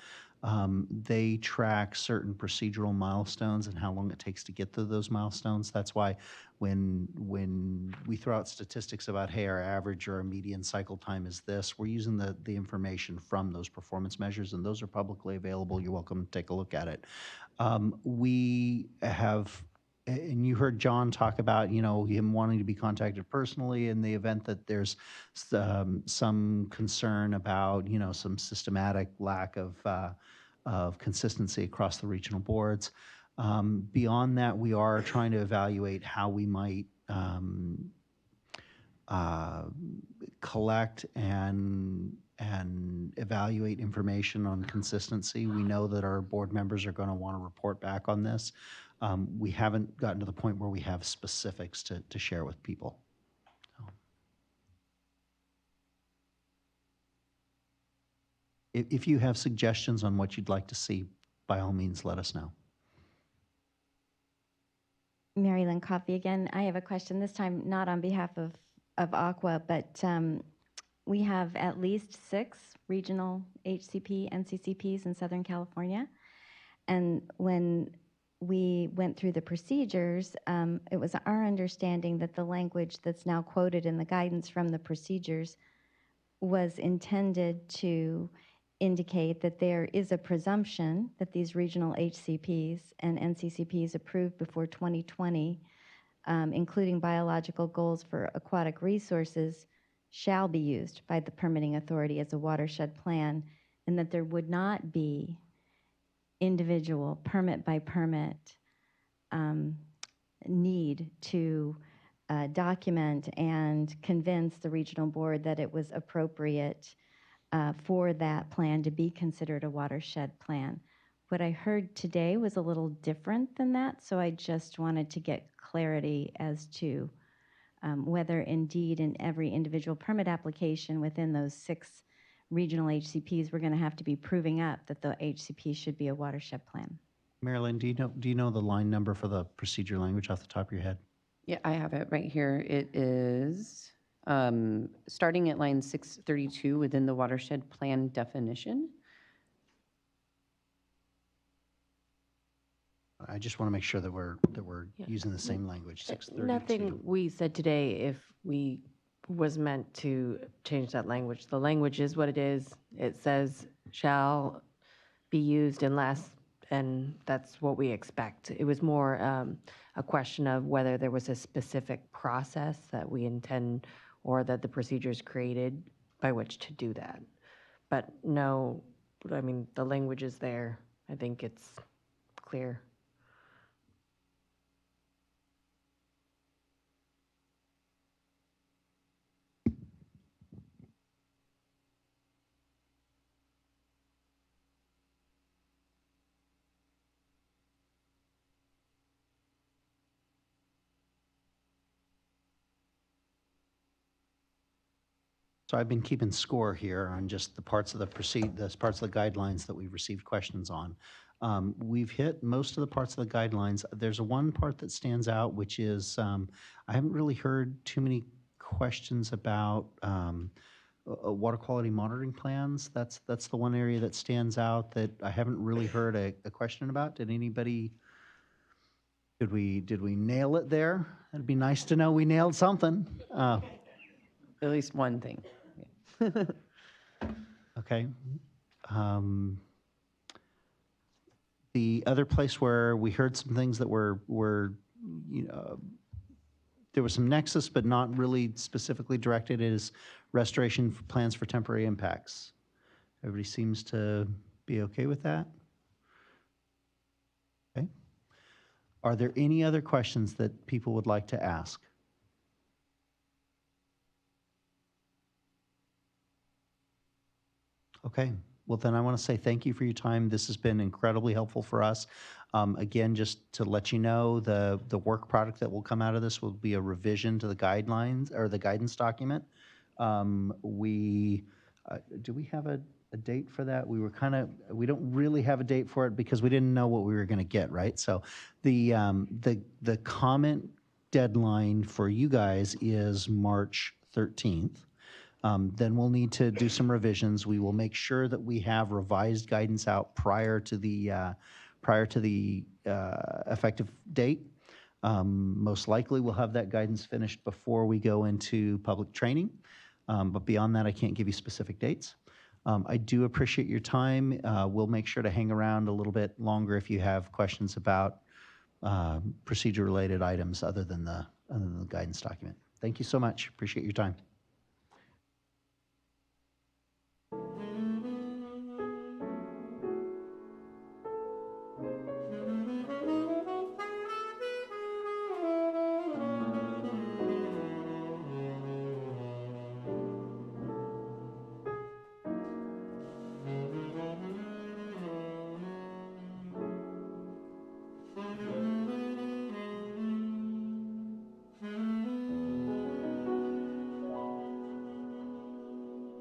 They track certain procedural milestones and how long it takes to get to those milestones. That's why when we throw out statistics about, hey, our average or our median cycle time is this, we're using the information from those performance measures, and those are publicly available. You're welcome to take a look at it. We have, and you heard John talk about, him wanting to be contacted personally in the event that there's some concern about, some systematic lack of consistency across the regional boards. Beyond that, we are trying to evaluate how we might collect and evaluate information on consistency. We know that our board members are going to want to report back on this. We haven't gotten to the point where we have specifics to share with people. So. If you have suggestions on what you'd like to see, by all means, let us know. Mary Lynn Coffey again. I have a question, this time not on behalf of Aqua, but we have at least 6 regional HCP, NCCPs in Southern California. And when we went through the procedures, it was our understanding that the language that's now quoted in the guidance from the procedures was intended to indicate that there is a presumption that these regional HCPs and NCCPs approved before 2020, including biological goals for aquatic resources, shall be used by the permitting authority as a watershed plan, and that there would not be individual permit by permit need to document and convince the regional board that it was appropriate for that plan to be considered a watershed plan. What I heard today was a little different than that, so I just wanted to get clarity as to whether indeed in every individual permit application within those 6 regional HCPs, we're going to have to be proving up that the HCP should be a watershed plan. Marilyn, do you know the line number for the procedure language off the top of your head? Yeah, I have it right here. It is starting at line 632 within the watershed plan definition. I just want to make sure that we're Yeah. using the same language, 632. Nothing we said today, if we was meant to change that language. The language is what it is. It says shall be used unless, and that's what we expect. It was more a question of whether there was a specific process that we intend or that the procedures created by which to do that. But no, I mean, the language is there. I think it's clear. So I've been keeping score here on just the parts of the parts of the guidelines that we've received questions on. We've hit most of the parts of the guidelines. There's one part that stands out, which is I haven't really heard too many questions about water quality monitoring plans. That's the one area that stands out that I haven't really heard a question about. Did anybody? Did we nail it there? It'd be nice to know we nailed something. At least one thing. Okay. The other place where we heard some things that were you know, there was some nexus but not really specifically directed is restoration plans for temporary impacts. Everybody seems to be okay with that? Okay. Are there any other questions that people would like to ask? Okay, well then I want to say thank you for your time. This has been incredibly helpful for us. Again, just to let you know, the work product that will come out of this will be a revision to the guidelines or the guidance document. Do we have a date for that? We don't really have a date for it because we didn't know what we were going to get, right? So the comment deadline for you guys is March 13th. Then we'll need to do some revisions. We will make sure that we have revised guidance out prior to the effective date. Most likely, we'll have that guidance finished before we go into public training. But beyond that, I can't give you specific dates. I do appreciate your time. We'll make sure to hang around a little bit longer if you have questions about procedure-related items other than the guidance document. Thank you so much. Appreciate your time.